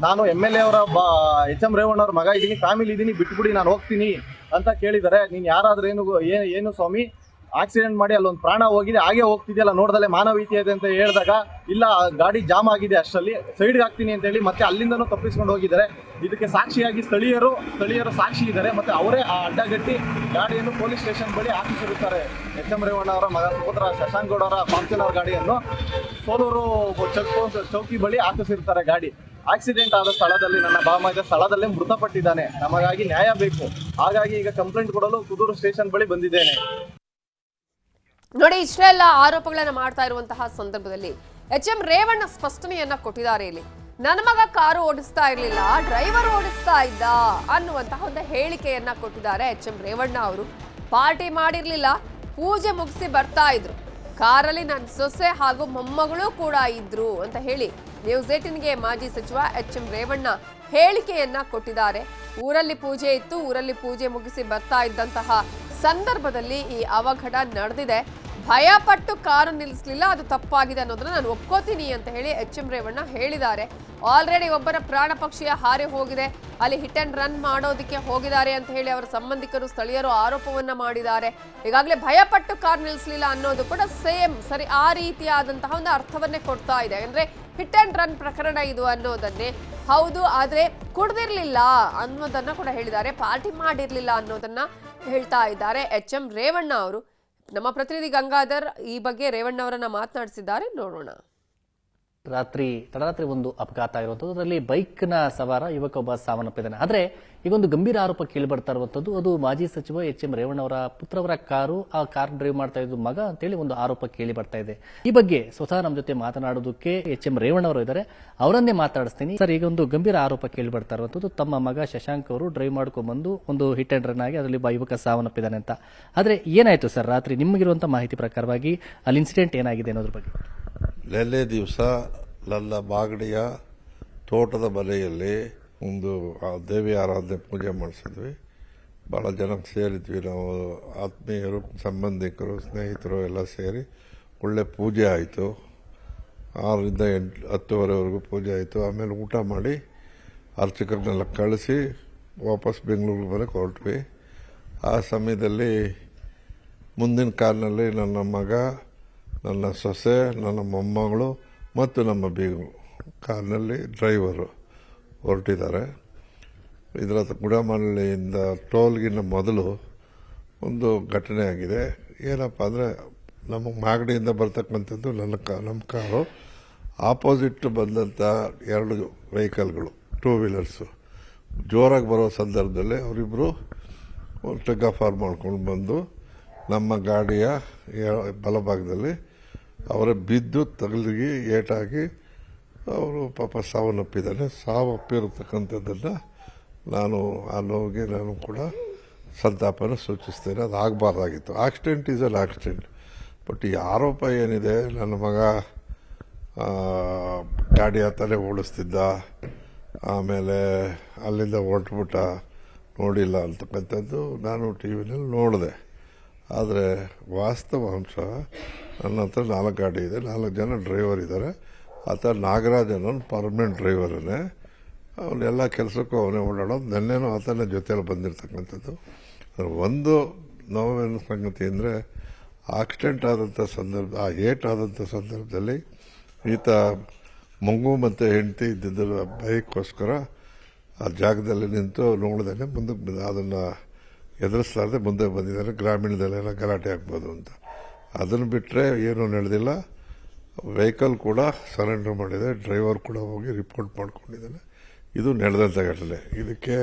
ನಾನು MLA ಅವರ ಎಚ್.ಎಂ. ರೇವಣ್ಣ ಅವ್ರ ಮಗ ಇದ್ದೀನಿ, ಫ್ಯಾಮಿಲಿ ಇದ್ದೀನಿ, ಬಿಟ್ಬಿಡಿ ನಾನು ಹೋಗ್ತೀನಿ ಅಂತ ಕೇಳಿದ್ದಾರೆ. ನೀನು ಯಾರಾದ್ರೂ ಏನು ಸ್ವಾಮಿ, ಆಕ್ಸಿಡೆಂಟ್ ಮಾಡಿ ಅಲ್ಲೊಂದು ಪ್ರಾಣ ಹೋಗಿದೆ, ಹಾಗೆ ಹೋಗ್ತಿದೆಯಲ್ಲ, ನೋಡ್ದಲ್ಲೇ ಮಾನವೀಯತೆ ಇದೆ ಅಂತ ಹೇಳಿದಾಗ ಇಲ್ಲ ಗಾಡಿ ಜಾಮ್ ಆಗಿದೆ, ಅಷ್ಟರಲ್ಲಿ ಸೈಡ್ಗೆ ಹಾಕ್ತೀನಿ ಅಂತ ಹೇಳಿ ಮತ್ತೆ ಅಲ್ಲಿಂದನೂ ತಪ್ಪಿಸ್ಕೊಂಡು ಹೋಗಿದ್ದಾರೆ. ಇದಕ್ಕೆ ಸಾಕ್ಷಿಯಾಗಿ ಸ್ಥಳೀಯರು ಸಾಕ್ಷಿ ಇದ್ದಾರೆ. ಮತ್ತೆ ಅವರೇ ಆ ಅಡ್ಡಗಟ್ಟಿ ಗಾಡಿಯನ್ನು ಪೊಲೀಸ್ ಸ್ಟೇಷನ್ ಬಳಿ ಹಾಕಿಸಿರುತ್ತಾರೆ. ಎಚ್.ಎಂ. ರೇವಣ್ಣ ಅವರ ಮಗ ಸುಪುತ್ರ ಶಶಾಂಕ್ ಗೌಡ ಅವರ ಫಾರ್ಚುನರ್ ಗಾಡಿಯನ್ನು ಸೋಲೂರು ಚೌಕಿ ಬಳಿ ಹಾಕಿಸಿರ್ತಾರೆ. ಗಾಡಿ ಆಕ್ಸಿಡೆಂಟ್ ಆದ ಸ್ಥಳದಲ್ಲಿ ನನ್ನ ಭಾಮಜ ಸ್ಥಳದಲ್ಲೇ ಮೃತಪಟ್ಟಿದ್ದಾನೆ. ನಮಗಾಗಿ ನ್ಯಾಯ ಬೇಕು. ಹಾಗಾಗಿ ಈಗ ಕಂಪ್ಲೇಂಟ್ ಕೊಡಲು ಕುದೂರು ಸ್ಟೇಷನ್ ಬಳಿ ಬಂದಿದ್ದೇನೆ. ನೋಡಿ, ಇಷ್ಟೆಲ್ಲ ಆರೋಪಗಳನ್ನ ಮಾಡ್ತಾ ಇರುವಂತಹ ಸಂದರ್ಭದಲ್ಲಿ ಎಚ್.ಎಂ. ರೇವಣ್ಣ ಸ್ಪಷ್ಟನೆಯನ್ನ ಕೊಟ್ಟಿದ್ದಾರೆ. ಇಲ್ಲಿ ನನ್ನ ಮಗ ಕಾರು ಓಡಿಸ್ತಾ ಇರಲಿಲ್ಲ, ಡ್ರೈವರ್ ಓಡಿಸ್ತಾ ಇದ್ದ ಅನ್ನುವಂತಹ ಒಂದು ಹೇಳಿಕೆಯನ್ನ ಕೊಟ್ಟಿದ್ದಾರೆ ಎಚ್.ಎಂ. ರೇವಣ್ಣ ಅವರು. ಪಾರ್ಟಿ ಮಾಡಿರ್ಲಿಲ್ಲ, ಪೂಜೆ ಮುಗಿಸಿ ಬರ್ತಾ ಇದ್ರು, ಕಾರಲ್ಲಿ ನನ್ನ ಸೊಸೆ ಹಾಗೂ ಮೊಮ್ಮಗಳು ಕೂಡ ಇದ್ರು ಅಂತ ಹೇಳಿ ನ್ಯೂಸ್ 18ಗೆ ಮಾಜಿ ಸಚಿವ ಎಚ್.ಎಂ. ರೇವಣ್ಣ ಹೇಳಿಕೆಯನ್ನ ಕೊಟ್ಟಿದ್ದಾರೆ. ಊರಲ್ಲಿ ಪೂಜೆ ಇತ್ತು, ಊರಲ್ಲಿ ಪೂಜೆ ಮುಗಿಸಿ ಬರ್ತಾ ಇದ್ದಂತಹ ಸಂದರ್ಭದಲ್ಲಿ ಈ ಅವಘಡ ನಡೆದಿದೆ. ಭಯ ಪಟ್ಟು ಕಾರು ನಿಲ್ಲಿಸಲಿಲ್ಲ, ಅದು ತಪ್ಪಾಗಿದೆ ಅನ್ನೋದನ್ನ ನಾನು ಒಪ್ಕೋತೀನಿ ಅಂತ ಹೇಳಿ ಎಚ್.ಎಂ. ರೇವಣ್ಣ ಹೇಳಿದ್ದಾರೆ. ಆಲ್ರೆಡಿ ಒಬ್ಬರ ಪ್ರಾಣ ಪಕ್ಷಿಯ ಹಾರಿ ಹೋಗಿದೆ, ಅಲ್ಲಿ ಹಿಟ್ ಅಂಡ್ ರನ್ ಮಾಡೋದಕ್ಕೆ ಹೋಗಿದ್ದಾರೆ ಅಂತ ಹೇಳಿ ಅವರ ಸಂಬಂಧಿಕರು ಸ್ಥಳೀಯರು ಆರೋಪವನ್ನ ಮಾಡಿದ್ದಾರೆ. ಈಗಾಗಲೇ ಭಯಪಟ್ಟು ಕಾರ್ ನಿಲ್ಲಿಸಲಿಲ್ಲ ಅನ್ನೋದು ಕೂಡ ಸೇಮ್ ಸರಿ ಆ ರೀತಿಯಾದಂತಹ ಒಂದು ಅರ್ಥವನ್ನೇ ಕೊಡ್ತಾ ಇದೆ. ಅಂದ್ರೆ ಹಿಟ್ ಅಂಡ್ ರನ್ ಪ್ರಕರಣ ಇದು ಅನ್ನೋದನ್ನೇ ಹೌದು, ಆದ್ರೆ ಕುಡ್ದಿರ್ಲಿಲ್ಲ ಅನ್ನೋದನ್ನ ಕೂಡ ಹೇಳಿದ್ದಾರೆ, ಪಾರ್ಟಿ ಮಾಡಿರ್ಲಿಲ್ಲ ಅನ್ನೋದನ್ನ ಹೇಳ್ತಾ ಇದ್ದಾರೆ ಎಚ್.ಎಂ. ರೇವಣ್ಣ ಅವರು. ನಮ್ಮ ಪ್ರತಿನಿಧಿ ಗಂಗಾಧರ್ ಈ ಬಗ್ಗೆ ರೇವಣ್ಣ ಅವರನ್ನ ಮಾತನಾಡಿಸಿದ್ದಾರೆ, ನೋಡೋಣ. ತಡರಾತ್ರಿ ಒಂದು ಅಪಘಾತ ಆಗಿರುವಂಥದ್ದು. ಅದರಲ್ಲಿ ಬೈಕ್ನ ಸವಾರ ಯುವಕ ಒಬ್ಬ ಸಾವನ್ನಪ್ಪಿದ್ದಾನೆ. ಆದರೆ ಈಗೊಂದು ಗಂಭೀರ ಆರೋಪ ಕೇಳಿ ಬರ್ತಾ ಇರುವಂಥದ್ದು, ಅದು ಮಾಜಿ ಸಚಿವ ಎಚ್.ಎಂ. ರೇವಣ್ಣ ಅವರ ಪುತ್ರವರ ಕಾರು, ಆ ಕಾರ್ ಡ್ರೈವ್ ಮಾಡ್ತಾ ಇದ್ದು ಮಗ ಅಂತೇಳಿ ಒಂದು ಆರೋಪ ಕೇಳಿ ಬರ್ತಾ ಇದೆ. ಈ ಬಗ್ಗೆ ಸ್ವತಃ ನಮ್ಮ ಜೊತೆ ಮಾತನಾಡೋದಕ್ಕೆ ಎಚ್.ಎಂ. ರೇವಣ್ಣ ಅವರು ಇದ್ದಾರೆ, ಅವರನ್ನೇ ಮಾತಾಡಿಸ್ತೀನಿ. ಸರ್, ಈಗ ಒಂದು ಗಂಭೀರ ಆರೋಪ ಕೇಳಿ ಬರ್ತಾ ಇರುವಂಥದ್ದು, ತಮ್ಮ ಮಗ ಶಶಾಂಕ್ ಅವರು ಡ್ರೈವ್ ಮಾಡ್ಕೊಂಡ್ಬಂದು ಒಂದು ಹಿಟ್ ಅಂಡ್ ರನ್ ಆಗಿ ಅದರಲ್ಲಿ ಯುವಕ ಸಾವನ್ನಪ್ಪಿದ್ದಾನೆ ಅಂತ. ಆದರೆ ಏನಾಯ್ತು ಸರ್ ರಾತ್ರಿ? ನಿಮಗಿರುವಂಥ ಮಾಹಿತಿ ಪ್ರಕಾರವಾಗಿ ಅಲ್ಲಿ ಇನ್ಸಿಡೆಂಟ್ ಏನಾಗಿದೆ ಅನ್ನೋದ್ರ ಬಗ್ಗೆ. ನೆನ್ನೆ ದಿವಸ ನನ್ನ ಮಾಗಡಿಯ ತೋಟದ ಮನೆಯಲ್ಲಿ ಒಂದು ದೇವಿ ಆರಾಧನೆ ಪೂಜೆ ಮಾಡಿಸಿದ್ವಿ. ಭಾಳ ಜನ ಸೇರಿದ್ವಿ. ನಾವು ಆತ್ಮೀಯರು, ಸಂಬಂಧಿಕರು, ಸ್ನೇಹಿತರು ಎಲ್ಲ ಸೇರಿ ಒಳ್ಳೆ ಪೂಜೆ ಆಯಿತು. 6ರಿಂದ 10:30ವರೆಗೂ ಪೂಜೆ ಆಯಿತು. ಆಮೇಲೆ ಊಟ ಮಾಡಿ ಅರ್ಚಕರನ್ನೆಲ್ಲ ಕಳಿಸಿ ವಾಪಸ್ ಬೆಂಗಳೂರಿಗೆ ಬರೋಕ್ಕೆ ಹೊರಟ್ವಿ. ಆ ಸಮಯದಲ್ಲಿ ಮುಂದಿನ ಕಾರ್ನಲ್ಲಿ ನನ್ನ ಮಗ, ನನ್ನ ಸೊಸೆ, ನನ್ನ ಮೊಮ್ಮಗಳು ಮತ್ತು ನಮ್ಮ ಬೀಗರು ಕಾರ್ನಲ್ಲಿ ಡ್ರೈವರು ಹೊರಟಿದ್ದಾರೆ. ಇದರ ಗುಡಮನಹಳ್ಳಿಯಿಂದ ಟೋಲ್ಗಿನ ಮೊದಲು ಒಂದು ಘಟನೆ ಆಗಿದೆ. ಏನಪ್ಪ ಅಂದರೆ, ನಮ್ಮ ಮಾಗಡಿಯಿಂದ ಬರ್ತಕ್ಕಂಥದ್ದು ನಮ್ಮ ಕಾರು, ಆಪೋಸಿಟ್ ಬಂದಂಥ 2 ವೆಹಿಕಲ್ಗಳು, 2 ವೀಲರ್ಸು ಜೋರಾಗಿ ಬರೋ ಸಂದರ್ಭದಲ್ಲಿ ಅವರಿಬ್ಬರು ಟಗ್ ಆಫ್ ಮಾಡ್ಕೊಂಡು ಬಂದು ನಮ್ಮ ಗಾಡಿಯ ಬಲಭಾಗದಲ್ಲಿ ಅವರ ಬಿದ್ದು ತಗಲಿಗೆ ಏಟಾಗಿ ಅವರು ಪಾಪ ಸಾವನ್ನಪ್ಪಿದ್ದಾನೆ. ಸಾವಪ್ಪಿರತಕ್ಕಂಥದ್ದನ್ನು ನಾನು ಆ ನೋವಿಗೆ ನಾನು ಕೂಡ ಸಂತಾಪನ ಸೂಚಿಸ್ತೇನೆ. ಅದು ಆಗಬಾರ್ದಾಗಿತ್ತು. Accident is an accident. But ಈ ಆರೋಪ ಏನಿದೆ, ನನ್ನ ಮಗ ಗಾಡಿ ಆತನೇ ಓಡಿಸ್ತಿದ್ದ, ಆಮೇಲೆ ಅಲ್ಲಿಂದ ಹೊರಟ್ಬಿಟ್ಟ, ನೋಡಿಲ್ಲ ಅಂತಕ್ಕಂಥದ್ದು ನಾನು ಟಿವಿನಲ್ಲಿ ನೋಡಿದೆ. ಆದರೆ ವಾಸ್ತವಾಂಶ, ನನ್ನ ಹತ್ರ 4 ಗಾಡಿ ಇದೆ, 4 ಜನ ಡ್ರೈವರ್ ಇದ್ದಾರೆ. ಆತ ನಾಗರಾಜ್ ಅನ್ನೋನು ಪರ್ಮನೆಂಟ್ ಡ್ರೈವರನ್ನೇ, ಅವನ್ನೆಲ್ಲ ಕೆಲಸಕ್ಕೂ ಅವನೇ ಓಡಾಡೋದು. ನೆನ್ನೆನೂ ಆತನ ಜೊತೆಯಲ್ಲಿ ಬಂದಿರತಕ್ಕಂಥದ್ದು. ಒಂದು ನೋವಿನ ಸಂಗತಿ ಅಂದರೆ, ಆಕ್ಸಿಡೆಂಟ್ ಆದಂಥ ಸಂದರ್ಭ, ಆ ಏಟಾದಂಥ ಸಂದರ್ಭದಲ್ಲಿ ಈತ ಮಂಗು ಮತ್ತು ಹೆಂಡತಿ ಇದ್ದಿದ್ದ ಬೈಕ್ಗೋಸ್ಕರ ಆ ಜಾಗದಲ್ಲಿ ನಿಂತು ನೋಡ್ದೇನೆ ಮುಂದಕ್ಕೆ ಬಂದ, ಅದನ್ನು ಎದುರಿಸಲಾರದೆ ಮುಂದೆ ಬಂದಿದ್ದಾರೆ. ಗ್ರಾಮೀಣದಲ್ಲೆಲ್ಲ ಗಲಾಟೆ ಆಗ್ಬೋದು ಅಂತ. ಅದನ್ನು ಬಿಟ್ಟರೆ ಏನೂ ನಡೆದಿಲ್ಲ. ವೆಹಿಕಲ್ ಕೂಡ ಸರೆಂಡರ್ ಮಾಡಿದೆ, ಡ್ರೈವರ್ ಕೂಡ ಹೋಗಿ ರಿಪೋರ್ಟ್ ಮಾಡ್ಕೊಂಡಿದ್ದಾನೆ. ಇದು ನಡೆದಂಥ ಘಟನೆ. ಇದಕ್ಕೆ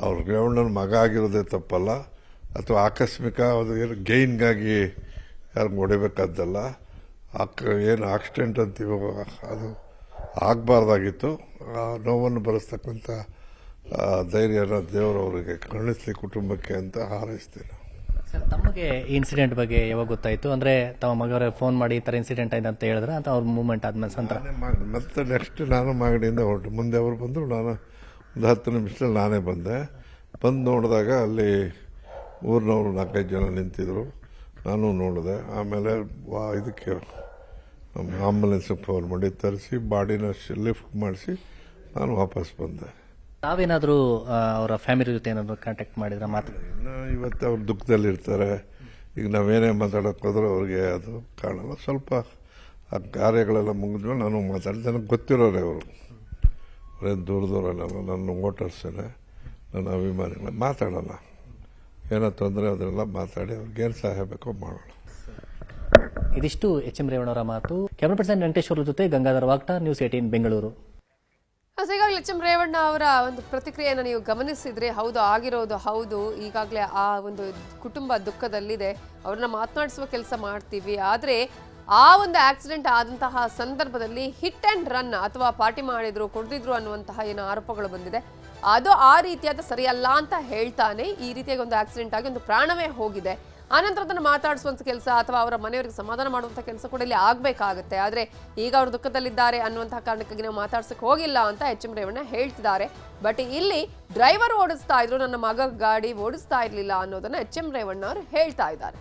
ಅವ್ರ ರೇವಣ್ಣನ ಮಗ ಆಗಿರೋದೇ ತಪ್ಪಲ್ಲ. ಅಥವಾ ಆಕಸ್ಮಿಕ ಅದು ಏನು ಗೈನ್ಗಾಗಿ ಯಾರು ಹೊಡಿಬೇಕಾದ್ದಲ್ಲ. ಏನು ಆಕ್ಸಿಡೆಂಟ್ ಅಂತೀವೋ ಅದು ಆಗಬಾರ್ದಾಗಿತ್ತು. ಆ ನೋವನ್ನು ಬರೆಸ್ತಕ್ಕಂಥ ಧೈರ್ಯನ ದೇವರವರಿಗೆ ಕರುಣಿಸಲಿ ಕುಟುಂಬಕ್ಕೆ ಅಂತ ಹಾರೈಸ್ತೇನೆ. ಸರ್, ತಮಗೆ ಇನ್ಸಿಡೆಂಟ್ ಬಗ್ಗೆ ಯಾವಾಗ ಗೊತ್ತಾಯಿತು? ಅಂದರೆ ತಮ್ಮ ಮಗವರೇ ಫೋನ್ ಮಾಡಿ ಈ ಥರ ಇನ್ಸಿಡೆಂಟ್ ಆಯ್ತು ಅಂತ ಹೇಳಿದ್ರೆ ಅಥವಾ ಅವ್ರ ಮೂವ್ಮೆಂಟ್ ಆದ್ಮೇಲೆ ನಂತರ? ಮತ್ತೆ ನೆಕ್ಸ್ಟ್ ನಾನು ಮಾಗಡಿಯಿಂದ ಹೊರಟು ಮುಂದೆ ಅವರು ಬಂದರು. ನಾನು ಒಂದು 10 ನಿಮಿಷದಲ್ಲಿ ನಾನೇ ಬಂದು ನೋಡಿದಾಗ ಅಲ್ಲಿ ಊರಿನವರು 4-5 ಜನ ನಿಂತಿದ್ರು. ನಾನು ನೋಡಿದೆ. ಆಮೇಲೆ ಇದಕ್ಕೆ ಆಂಬುಲೆನ್ಸ್ಗೆ ಫೋನ್ ಮಾಡಿ ತರಿಸಿ ಬಾಡಿನ ಲಿಫ್ಟ್ ಮಾಡಿಸಿ ನಾನು ವಾಪಸ್ ಬಂದೆ. ತಾವೇನಾದರೂ ಅವರ ಫ್ಯಾಮಿಲಿ ಜೊತೆ ಏನಾದರೂ ಕಾಂಟ್ಯಾಕ್ಟ್ ಮಾಡಿದ್ರೆ ಇನ್ನು ಇವತ್ತು ಅವ್ರು ದುಃಖದಲ್ಲಿರ್ತಾರೆ. ಈಗ ನಾವೇನೇ ಮಾತಾಡೋಕೆ ಹೋದ್ರೆ ಅವ್ರಿಗೆ ಅದು ಕಾಣಲ್ಲ. ಸ್ವಲ್ಪ ಆ ಕಾರ್ಯಗಳೆಲ್ಲ ಮುಗಿದ್ಮೇಲೆ ನಾನು ಮಾತಾಡಿದೆ. ನನಗೆ ಗೊತ್ತಿರೋರೆ ಅವರೇನು ದೂರದವರಲ್ಲ, ನನ್ನ ವೋಟರ್ಸೇನೆ, ನನ್ನ ಅಭಿಮಾನಿಗಳ. ಮಾತಾಡೋಣ, ಏನೋ ತೊಂದರೆ ಅದನ್ನೆಲ್ಲ ಮಾತಾಡಿ ಅವ್ರಿಗೇನು ಸಹಾಯ ಬೇಕೋ ಮಾಡೋಣ. ಇದಿಷ್ಟು ಎಚ್.ಎಂ. ರೇವಣ್ಣವರ ಮಾತು. ಕ್ಯಾಮರಾ ಪರ್ಸನ್ ವೆಂಕಟೇಶ್ ಅವರ ಜೊತೆ ಗಂಗಾಧರ್ ವಾಗ್ಟಾ, ನ್ಯೂಸ್ 18 ಬೆಂಗಳೂರು. ಈಗಾಗಲೇ ಎಚ್.ಎಂ. ರೇವಣ್ಣ ಅವರ ಒಂದು ಪ್ರತಿಕ್ರಿಯೆಯನ್ನು ನೀವು ಗಮನಿಸಿದ್ರೆ, ಹೌದು ಆಗಿರೋದು ಹೌದು, ಈಗಾಗಲೇ ಆ ಒಂದು ಕುಟುಂಬ ದುಃಖದಲ್ಲಿದೆ, ಅವ್ರನ್ನ ಮಾತನಾಡಿಸುವ ಕೆಲಸ ಮಾಡ್ತೀವಿ. ಆದರೆ ಆ ಒಂದು ಆಕ್ಸಿಡೆಂಟ್ ಆದಂತಹ ಸಂದರ್ಭದಲ್ಲಿ ಹಿಟ್ ಅಂಡ್ ರನ್ ಅಥವಾ ಪಾರ್ಟಿ ಮಾಡಿದ್ರು ಕುಡಿದಿದ್ರು ಅನ್ನುವಂತಹ ಏನು ಆರೋಪಗಳು ಬಂದಿದೆ, ಅದು ಆ ರೀತಿಯಾದ ಸರಿಯಲ್ಲ ಅಂತ ಹೇಳ್ತಾನೆ. ಈ ರೀತಿಯಾಗಿ ಒಂದು ಆಕ್ಸಿಡೆಂಟ್ ಆಗಿ ಒಂದು ಪ್ರಾಣವೇ ಹೋಗಿದೆ. ಆನಂತರ ಅದನ್ನು ಮಾತಾಡಿಸುವಂಥ ಕೆಲಸ ಅಥವಾ ಅವರ ಮನೆಯವರಿಗೆ ಸಮಾಧಾನ ಮಾಡುವಂಥ ಕೆಲಸ ಕೂಡ ಇಲ್ಲಿ ಆಗಬೇಕಾಗುತ್ತೆ. ಆದರೆ ಈಗ ಅವರು ದುಃಖದಲ್ಲಿದ್ದಾರೆ ಅನ್ನುವಂತಹ ಕಾರಣಕ್ಕಾಗಿ ನಾವು ಮಾತಾಡ್ಸಕ್ಕೆ ಹೋಗಿಲ್ಲ ಅಂತ ಎಚ್.ಎಂ. ರೇವಣ್ಣ ಹೇಳ್ತಿದ್ದಾರೆ. ಬಟ್ ಇಲ್ಲಿ ಡ್ರೈವರ್ ಓಡಿಸ್ತಾ ಇದ್ರು, ನನ್ನ ಮಗ ಗಾಡಿ ಓಡಿಸ್ತಾ ಇರಲಿಲ್ಲ ಅನ್ನೋದನ್ನ ಎಚ್.ಎಂ. ರೇವಣ್ಣ ಅವರು ಹೇಳ್ತಾ ಇದ್ದಾರೆ.